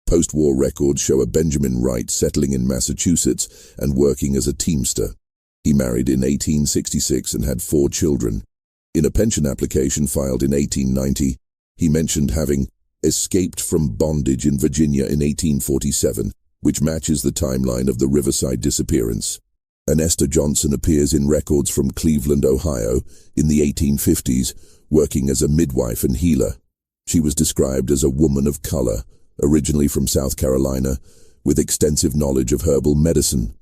Post-war records show a Benjamin Wright settling in Massachusetts and working as a teamster. He married in 1866 and had 4 children. In a pension application filed in 1890, he mentioned having escaped from bondage in Virginia in 1847, which matches the timeline of the Riverside disappearance. An Esther Johnson appears in records from Cleveland, Ohio, in the 1850s, working as a midwife and healer. She was described as a woman of color, originally from South Carolina, with extensive knowledge of herbal medicine.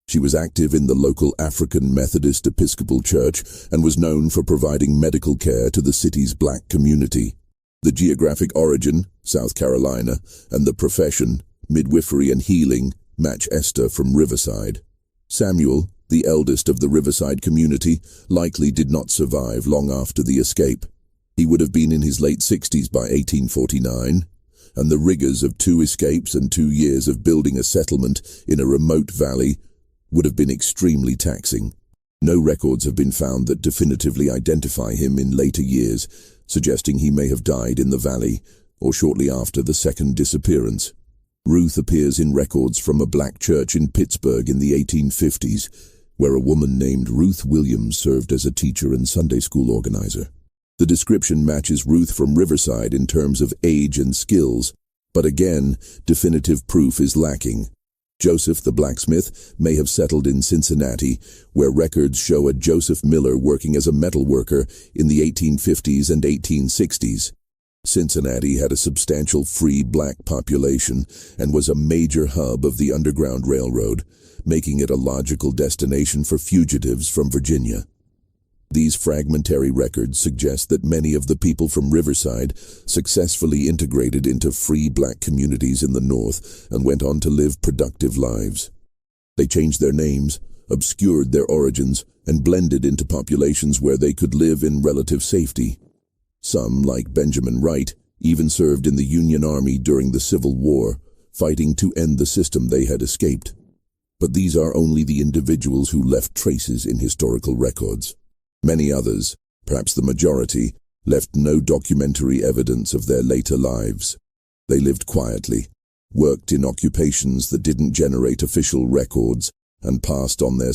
She was active in the local African Methodist Episcopal Church and was known for providing medical care to the city's black community. The geographic origin, South Carolina, and the profession, midwifery and healing, match Esther from Riverside. Samuel, the eldest of the Riverside community, likely did not survive long after the escape. He would have been in his late 60s by 1849, and the rigors of 2 escapes and 2 years of building a settlement in a remote valley would have been extremely taxing. No records have been found that definitively identify him in later years, suggesting he may have died in the valley or shortly after the second disappearance. Ruth appears in records from a black church in Pittsburgh in the 1850s, where a woman named Ruth Williams served as a teacher and Sunday school organizer. The description matches Ruth from Riverside in terms of age and skills, but again, definitive proof is lacking. Joseph the blacksmith may have settled in Cincinnati, where records show a Joseph Miller working as a metal worker in the 1850s and 1860s. Cincinnati had a substantial free black population and was a major hub of the Underground Railroad, making it a logical destination for fugitives from Virginia. These fragmentary records suggest that many of the people from Riverside successfully integrated into free black communities in the North and went on to live productive lives. They changed their names, obscured their origins, and blended into populations where they could live in relative safety. Some, like Benjamin Wright, even served in the Union Army during the Civil War, fighting to end the system they had escaped. But these are only the individuals who left traces in historical records. Many others, perhaps the majority, left no documentary evidence of their later lives. They lived quietly, worked in occupations that didn't generate official records, and passed on their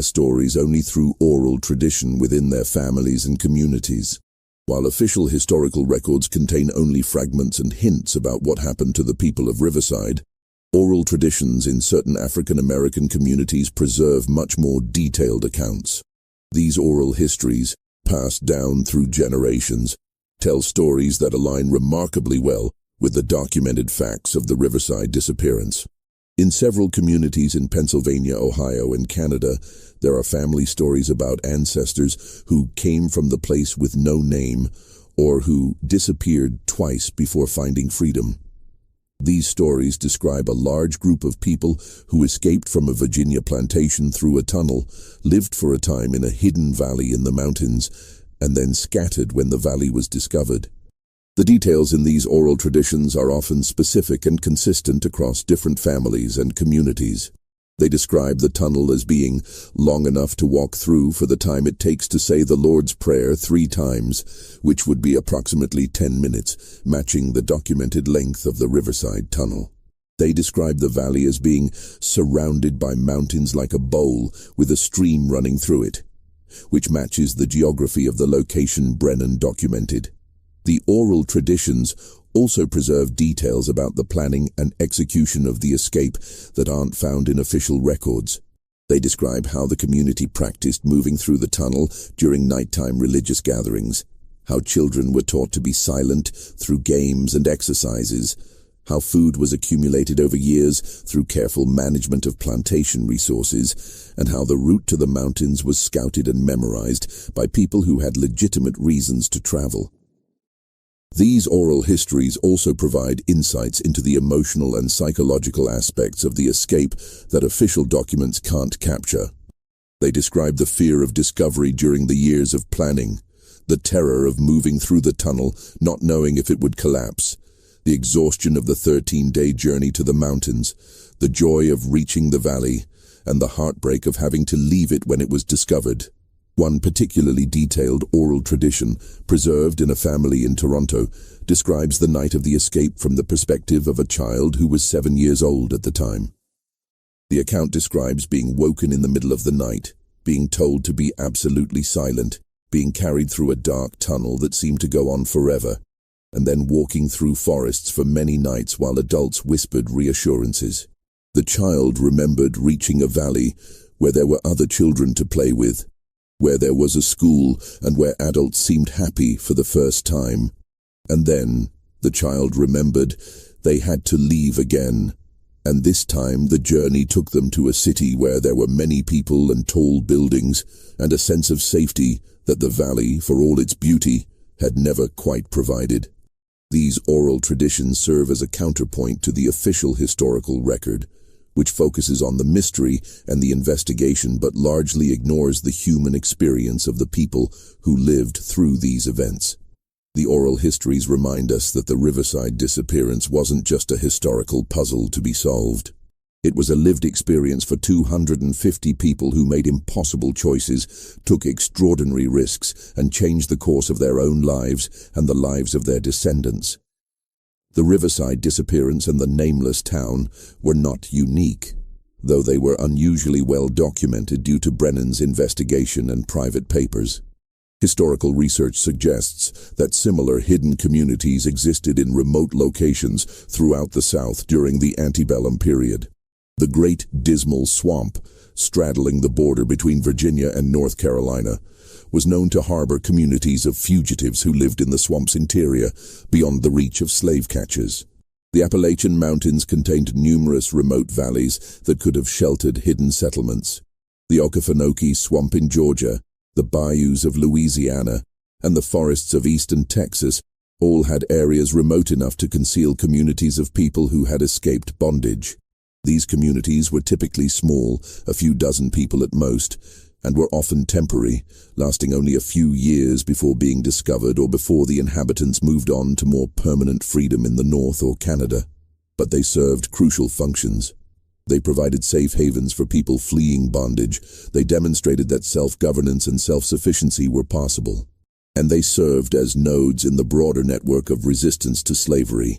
stories only through oral tradition within their families and communities. While official historical records contain only fragments and hints about what happened to the people of Riverside, oral traditions in certain African American communities preserve much more detailed accounts. These oral histories, passed down through generations, tell stories that align remarkably well with the documented facts of the Riverside disappearance. In several communities in Pennsylvania, Ohio, and Canada, there are family stories about ancestors who came from the place with no name or who disappeared twice before finding freedom. These stories describe a large group of people who escaped from a Virginia plantation through a tunnel, lived for a time in a hidden valley in the mountains, and then scattered when the valley was discovered. The details in these oral traditions are often specific and consistent across different families and communities. They describe the tunnel as being long enough to walk through for the time it takes to say the Lord's Prayer 3 times, which would be approximately 10 minutes, matching the documented length of the Riverside Tunnel. They describe the valley as being surrounded by mountains like a bowl with a stream running through it, which matches the geography of the location Brennan documented. The oral traditions also preserve details about the planning and execution of the escape that aren't found in official records. They describe how the community practiced moving through the tunnel during nighttime religious gatherings, how children were taught to be silent through games and exercises, how food was accumulated over years through careful management of plantation resources, and how the route to the mountains was scouted and memorized by people who had legitimate reasons to travel. These oral histories also provide insights into the emotional and psychological aspects of the escape that official documents can't capture. They describe the fear of discovery during the years of planning, the terror of moving through the tunnel not knowing if it would collapse, the exhaustion of the 13-day journey to the mountains, the joy of reaching the valley, and the heartbreak of having to leave it when it was discovered. One particularly detailed oral tradition, preserved in a family in Toronto, describes the night of the escape from the perspective of a child who was 7 years old at the time. The account describes being woken in the middle of the night, being told to be absolutely silent, being carried through a dark tunnel that seemed to go on forever, and then walking through forests for many nights while adults whispered reassurances. The child remembered reaching a valley where there were other children to play with, where there was a school and where adults seemed happy for the first time. And then, the child remembered, they had to leave again, and this time the journey took them to a city where there were many people and tall buildings, and a sense of safety that the valley, for all its beauty, had never quite provided. These oral traditions serve as a counterpoint to the official historical record, which focuses on the mystery and the investigation but largely ignores the human experience of the people who lived through these events. The oral histories remind us that the Riverside disappearance wasn't just a historical puzzle to be solved. It was a lived experience for 250 people who made impossible choices, took extraordinary risks, and changed the course of their own lives and the lives of their descendants. The Riverside disappearance and the Nameless Town were not unique, though they were unusually well documented due to Brennan's investigation and private papers. Historical research suggests that similar hidden communities existed in remote locations throughout the South during the Antebellum period. The Great Dismal Swamp, straddling the border between Virginia and North Carolina, was known to harbor communities of fugitives who lived in the swamp's interior, beyond the reach of slave catchers. The Appalachian Mountains contained numerous remote valleys that could have sheltered hidden settlements. The Okefenokee Swamp in Georgia, the bayous of Louisiana, and the forests of eastern Texas all had areas remote enough to conceal communities of people who had escaped bondage. These communities were typically small, a few dozen people at most, and were often temporary, lasting only a few years before being discovered or before the inhabitants moved on to more permanent freedom in the North or Canada. But they served crucial functions. They provided safe havens for people fleeing bondage. They demonstrated that self-governance and self-sufficiency were possible. And they served as nodes in the broader network of resistance to slavery.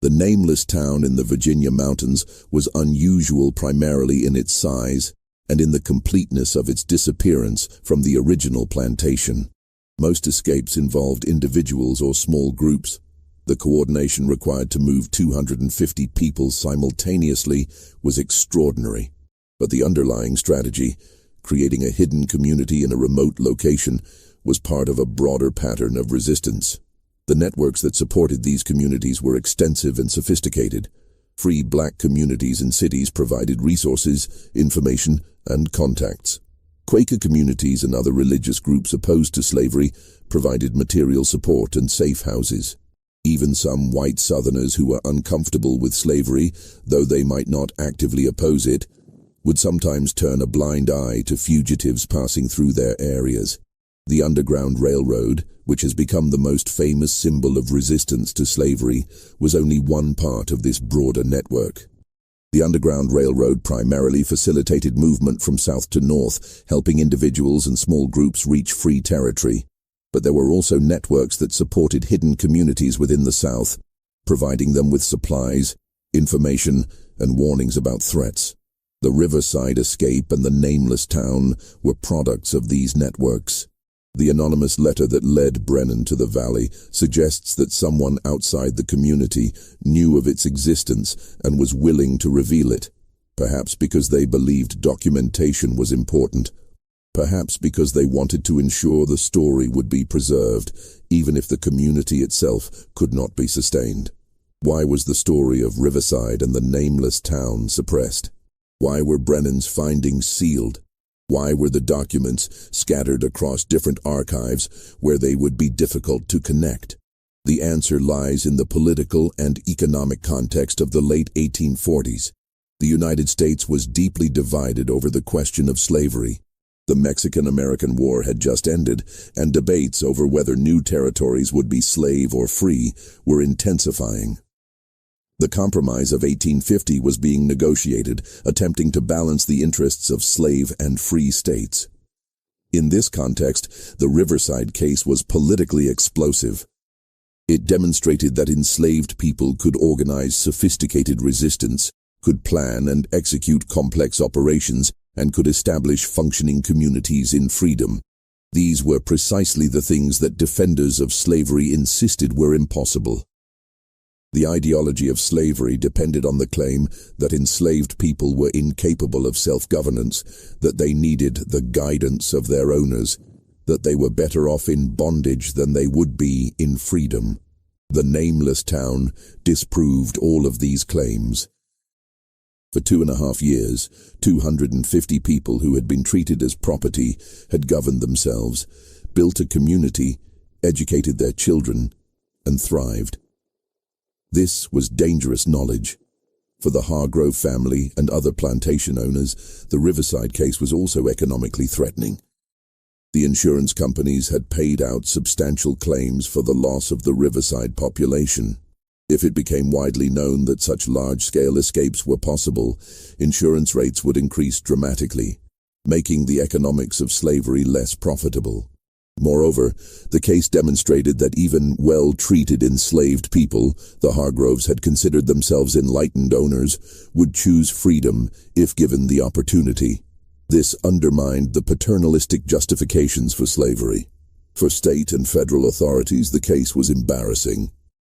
The Nameless Town in the Virginia mountains was unusual primarily in its size and in the completeness of its disappearance from the original plantation. Most escapes involved individuals or small groups. The coordination required to move 250 people simultaneously was extraordinary. But the underlying strategy, creating a hidden community in a remote location, was part of a broader pattern of resistance. The networks that supported these communities were extensive and sophisticated. Free black communities in cities provided resources, information, and contacts. Quaker communities and other religious groups opposed to slavery provided material support and safe houses. Even some white Southerners who were uncomfortable with slavery, though they might not actively oppose it, would sometimes turn a blind eye to fugitives passing through their areas. The Underground Railroad, which has become the most famous symbol of resistance to slavery, was only one part of this broader network. The Underground Railroad primarily facilitated movement from south to north, helping individuals and small groups reach free territory. But there were also networks that supported hidden communities within the South, providing them with supplies, information, and warnings about threats. The Riverside escape and the Nameless Town were products of these networks. The anonymous letter that led Brennan to the valley suggests that someone outside the community knew of its existence and was willing to reveal it, perhaps because they believed documentation was important. Perhaps because they wanted to ensure the story would be preserved, even if the community itself could not be sustained. Why was the story of Riverside and the Nameless Town suppressed? Why were Brennan's findings sealed? Why were the documents scattered across different archives where they would be difficult to connect? The answer lies in the political and economic context of the late 1840s. The United States was deeply divided over the question of slavery. The Mexican-American War had just ended, and debates over whether new territories would be slave or free were intensifying. The Compromise of 1850 was being negotiated, attempting to balance the interests of slave and free states. In this context, the Riverside case was politically explosive. It demonstrated that enslaved people could organize sophisticated resistance, could plan and execute complex operations, and could establish functioning communities in freedom. These were precisely the things that defenders of slavery insisted were impossible. The ideology of slavery depended on the claim that enslaved people were incapable of self-governance, that they needed the guidance of their owners, that they were better off in bondage than they would be in freedom. The Nameless Town disproved all of these claims. For 2.5 years, 250 people who had been treated as property had governed themselves, built a community, educated their children, and thrived. This was dangerous knowledge. For the Hargrove family and other plantation owners, the Riverside case was also economically threatening. The insurance companies had paid out substantial claims for the loss of the Riverside population. If it became widely known that such large-scale escapes were possible, insurance rates would increase dramatically, making the economics of slavery less profitable. Moreover, the case demonstrated that even well-treated enslaved people, the Hargroves had considered themselves enlightened owners, would choose freedom if given the opportunity. This undermined the paternalistic justifications for slavery. For state and federal authorities, the case was embarrassing.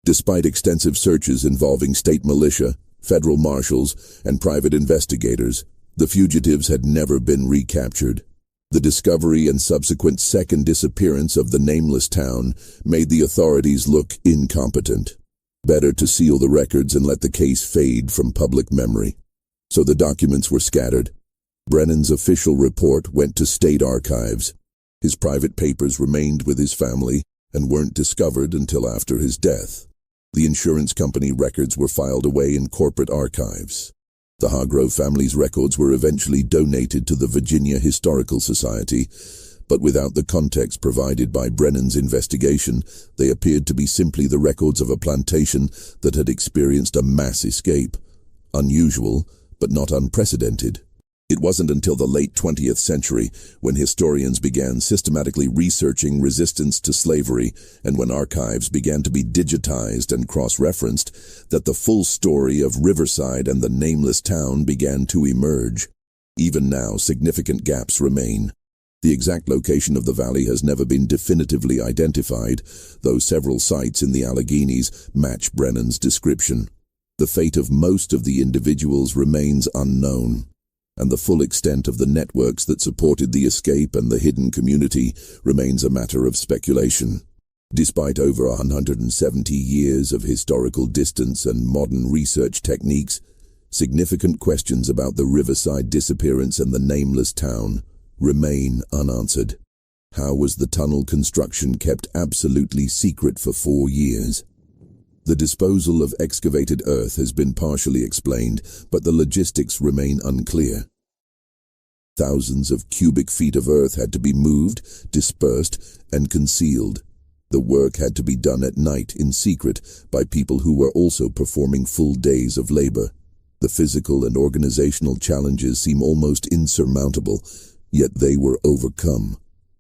Despite extensive searches involving state militia, federal marshals, and private investigators, the fugitives had never been recaptured. The discovery and subsequent second disappearance of the Nameless Town made the authorities look incompetent. Better to seal the records and let the case fade from public memory. So the documents were scattered. Brennan's official report went to state archives. His private papers remained with his family and weren't discovered until after his death. The insurance company records were filed away in corporate archives. The Hargrove family's records were eventually donated to the Virginia Historical Society, but without the context provided by Brennan's investigation, they appeared to be simply the records of a plantation that had experienced a mass escape. Unusual, but not unprecedented. It wasn't until the late 20th century when historians began systematically researching resistance to slavery and when archives began to be digitized and cross-referenced that the full story of Riverside and the Nameless Town began to emerge. Even now, significant gaps remain. The exact location of the valley has never been definitively identified, though several sites in the Alleghenies match Brennan's description. The fate of most of the individuals remains unknown, and the full extent of the networks that supported the escape and the hidden community remains a matter of speculation. Despite over 170 years of historical distance and modern research techniques, significant questions about the Riverside disappearance and the Nameless Town remain unanswered. How was the tunnel construction kept absolutely secret for 4 years? The disposal of excavated earth has been partially explained, but the logistics remain unclear. Thousands of cubic feet of earth had to be moved, dispersed, and concealed. The work had to be done at night in secret by people who were also performing full days of labor. The physical and organizational challenges seem almost insurmountable, yet they were overcome.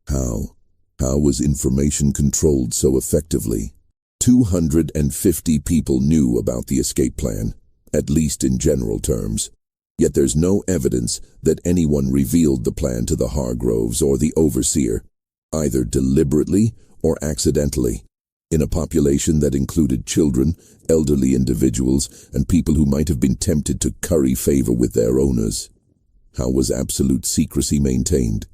How? How was information controlled so effectively? 250 people knew about the escape plan, at least in general terms. Yet there's no evidence that anyone revealed the plan to the Hargroves or the overseer, either deliberately or accidentally, in a population that included children, elderly individuals, and people who might have been tempted to curry favor with their owners. How was absolute secrecy maintained?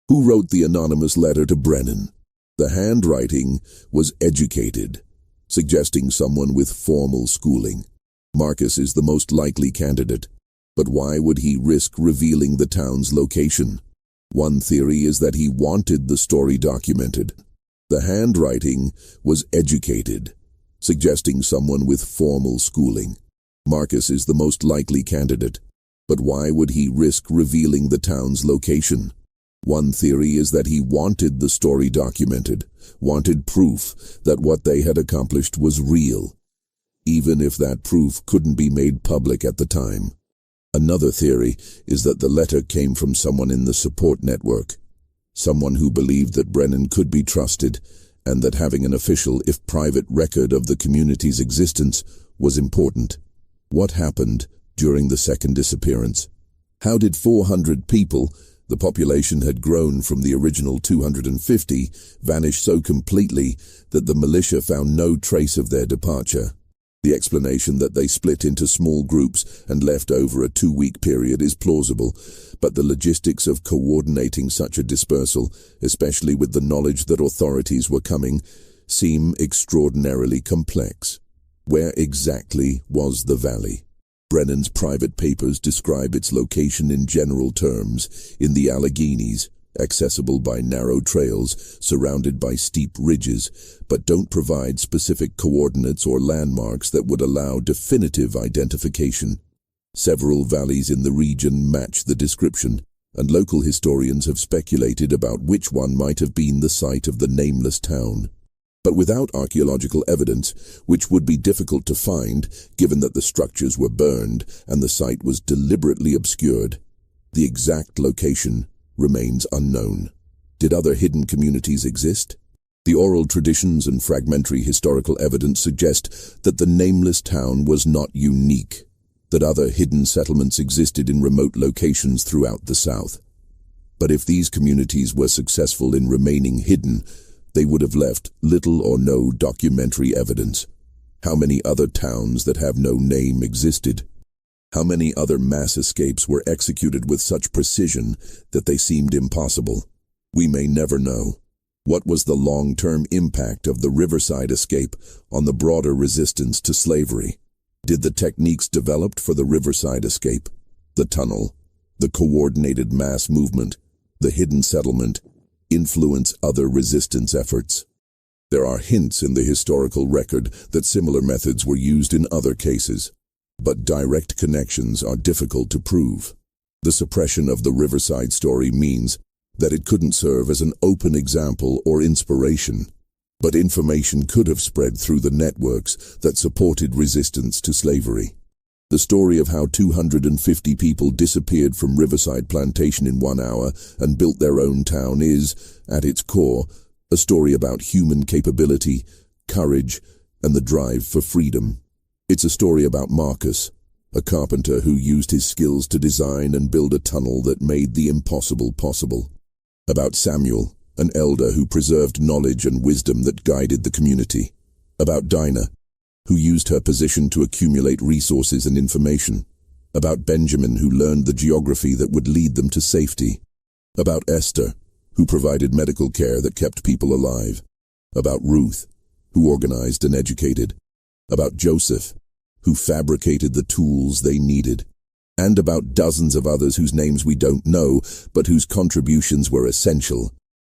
Who wrote the anonymous letter to Brennan? The handwriting was educated, suggesting someone with formal schooling. Marcus is the most likely candidate. But why would he risk revealing the town's location? One theory is that he wanted the story documented. The handwriting was educated, suggesting someone with formal schooling. Marcus is the most likely candidate. But why would he risk revealing the town's location? One theory is that he wanted the story documented, wanted proof that what they had accomplished was real, even if that proof couldn't be made public at the time. Another theory is that the letter came from someone in the support network, someone who believed that Brennan could be trusted and that having an official, if private, record of the community's existence was important. What happened during the second disappearance? How did 400 people, the population had grown from the original 250, vanish so completely that the militia found no trace of their departure? The explanation that they split into small groups and left over a 2-week period is plausible, but the logistics of coordinating such a dispersal, especially with the knowledge that authorities were coming, seem extraordinarily complex. Where exactly was the valley? Brennan's private papers describe its location in general terms, in the Alleghenies, accessible by narrow trails surrounded by steep ridges, but don't provide specific coordinates or landmarks that would allow definitive identification. Several valleys in the region match the description, and local historians have speculated about which one might have been the site of the Nameless Town. But without archaeological evidence, which would be difficult to find given that the structures were burned and the site was deliberately obscured, the exact location remains unknown. Did other hidden communities exist? The oral traditions and fragmentary historical evidence suggest that the Nameless Town was not unique, that other hidden settlements existed in remote locations throughout the South. But if these communities were successful in remaining hidden, they would have left little or no documentary evidence. How many other towns that have no name existed? How many other mass escapes were executed with such precision that they seemed impossible? We may never know. What was the long-term impact of the Riverside escape on the broader resistance to slavery? Did the techniques developed for the Riverside escape, the tunnel, the coordinated mass movement, the hidden settlement, influence other resistance efforts? There are hints in the historical record that similar methods were used in other cases, but direct connections are difficult to prove. The suppression of the Riverside story means that it couldn't serve as an open example or inspiration, but information could have spread through the networks that supported resistance to slavery. The story of how 250 people disappeared from Riverside Plantation in 1 hour and built their own town is, at its core, a story about human capability, courage, and the drive for freedom. It's a story about Marcus, a carpenter who used his skills to design and build a tunnel that made the impossible possible. About Samuel, an elder who preserved knowledge and wisdom that guided the community. About Dinah, who used her position to accumulate resources and information. About Benjamin, who learned the geography that would lead them to safety. About Esther, who provided medical care that kept people alive. About Ruth, who organized and educated. About Joseph, who fabricated the tools they needed. And about dozens of others whose names we don't know, but whose contributions were essential.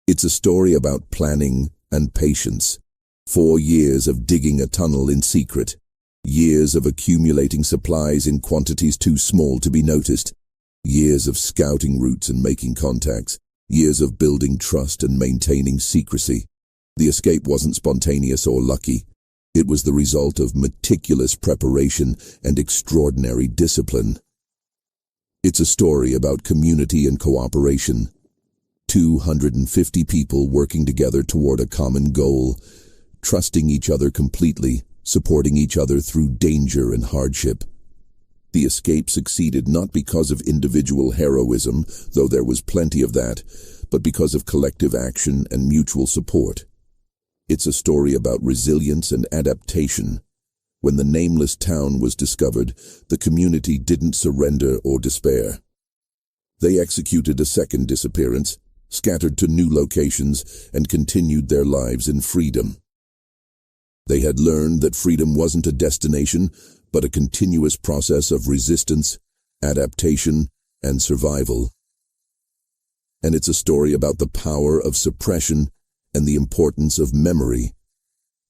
It's a story about planning and patience, 4 years of digging a tunnel in secret. Years of accumulating supplies in quantities too small to be noticed. Years of scouting routes and making contacts. Years of building trust and maintaining secrecy. The escape wasn't spontaneous or lucky. It was the result of meticulous preparation and extraordinary discipline. It's a story about community and cooperation. 250 people working together toward a common goal, trusting each other completely, supporting each other through danger and hardship. The escape succeeded not because of individual heroism, though there was plenty of that, but because of collective action and mutual support. It's a story about resilience and adaptation. When the Nameless Town was discovered, the community didn't surrender or despair. They executed a second disappearance, scattered to new locations, and continued their lives in freedom. They had learned that freedom wasn't a destination, but a continuous process of resistance, adaptation, and survival. And it's a story about the power of suppression and the importance of memory.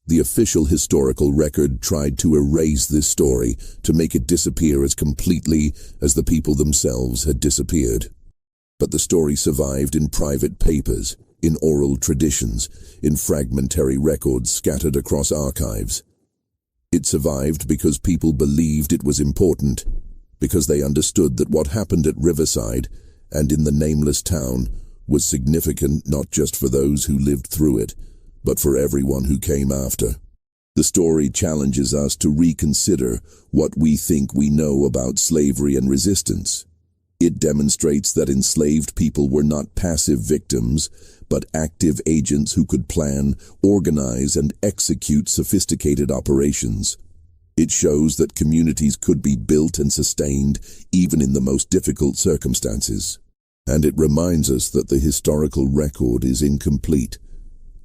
The official historical record tried to erase this story, to make it disappear as completely as the people themselves had disappeared. But the story survived in private papers, in oral traditions, in fragmentary records scattered across archives. It survived because people believed it was important, because they understood that what happened at Riverside and in the Nameless Town was significant not just for those who lived through it, but for everyone who came after. The story challenges us to reconsider what we think we know about slavery and resistance. It demonstrates that enslaved people were not passive victims, but active agents who could plan, organize, and execute sophisticated operations. It shows that communities could be built and sustained even in the most difficult circumstances. And it reminds us that the historical record is incomplete,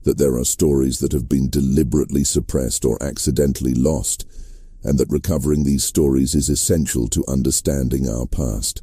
that there are stories that have been deliberately suppressed or accidentally lost, and that recovering these stories is essential to understanding our past.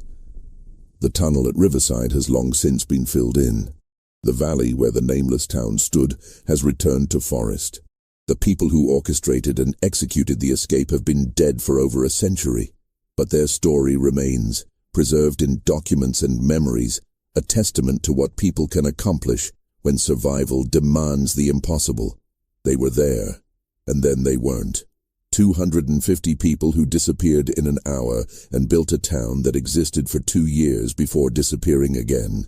The tunnel at Riverside has long since been filled in. The valley where the Nameless Town stood has returned to forest. The people who orchestrated and executed the escape have been dead for over a century, but their story remains, preserved in documents and memories, a testament to what people can accomplish when survival demands the impossible. They were there, and then they weren't. 250 people who disappeared in an hour and built a town that existed for 2 years before disappearing again.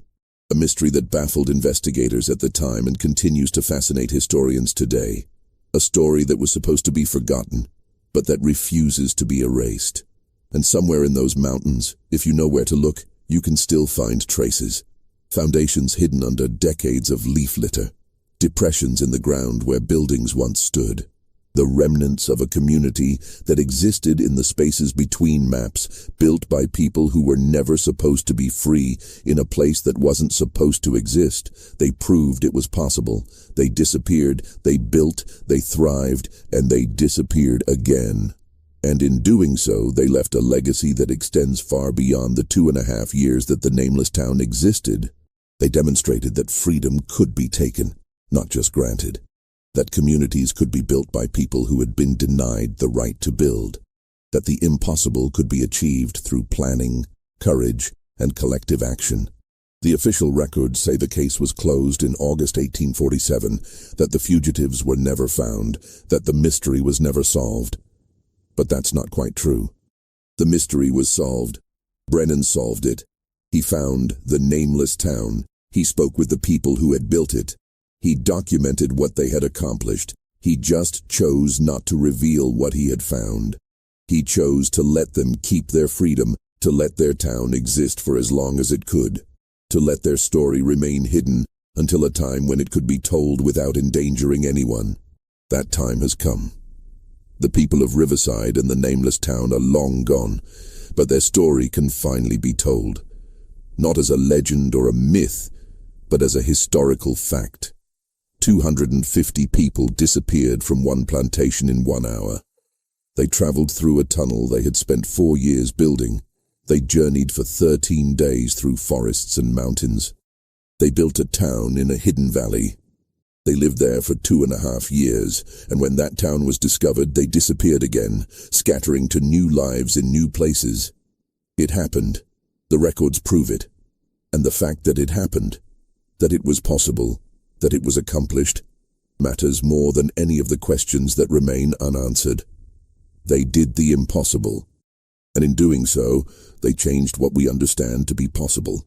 A mystery that baffled investigators at the time and continues to fascinate historians today. A story that was supposed to be forgotten, but that refuses to be erased. And somewhere in those mountains, if you know where to look, you can still find traces. Foundations hidden under decades of leaf litter. Depressions in the ground where buildings once stood. The remnants of a community that existed in the spaces between maps, built by people who were never supposed to be free in a place that wasn't supposed to exist. They proved it was possible. They disappeared, they built, they thrived, and they disappeared again. And in doing so, they left a legacy that extends far beyond the 2.5 years that the Nameless Town existed. They demonstrated that freedom could be taken, not just granted. That communities could be built by people who had been denied the right to build. That the impossible could be achieved through planning, courage, and collective action. The official records say the case was closed in August 1847, that the fugitives were never found, that the mystery was never solved. But that's not quite true. The mystery was solved. Brennan solved it. He found the Nameless Town. He spoke with the people who had built it. He documented what they had accomplished. He just chose not to reveal what he had found. He chose to let them keep their freedom, to let their town exist for as long as it could, to let their story remain hidden until a time when it could be told without endangering anyone. That time has come. The people of Riverside and the Nameless Town are long gone, but their story can finally be told. Not as a legend or a myth, but as a historical fact. 250 people disappeared from one plantation in 1 hour. They traveled through a tunnel they had spent 4 years building. They journeyed for 13 days through forests and mountains. They built a town in a hidden valley. They lived there for 2.5 years, and when that town was discovered, they disappeared again, scattering to new lives in new places. It happened. The records prove it. And the fact that it happened, that it was possible, that it was accomplished, matters more than any of the questions that remain unanswered. They did the impossible, and in doing so, they changed what we understand to be possible.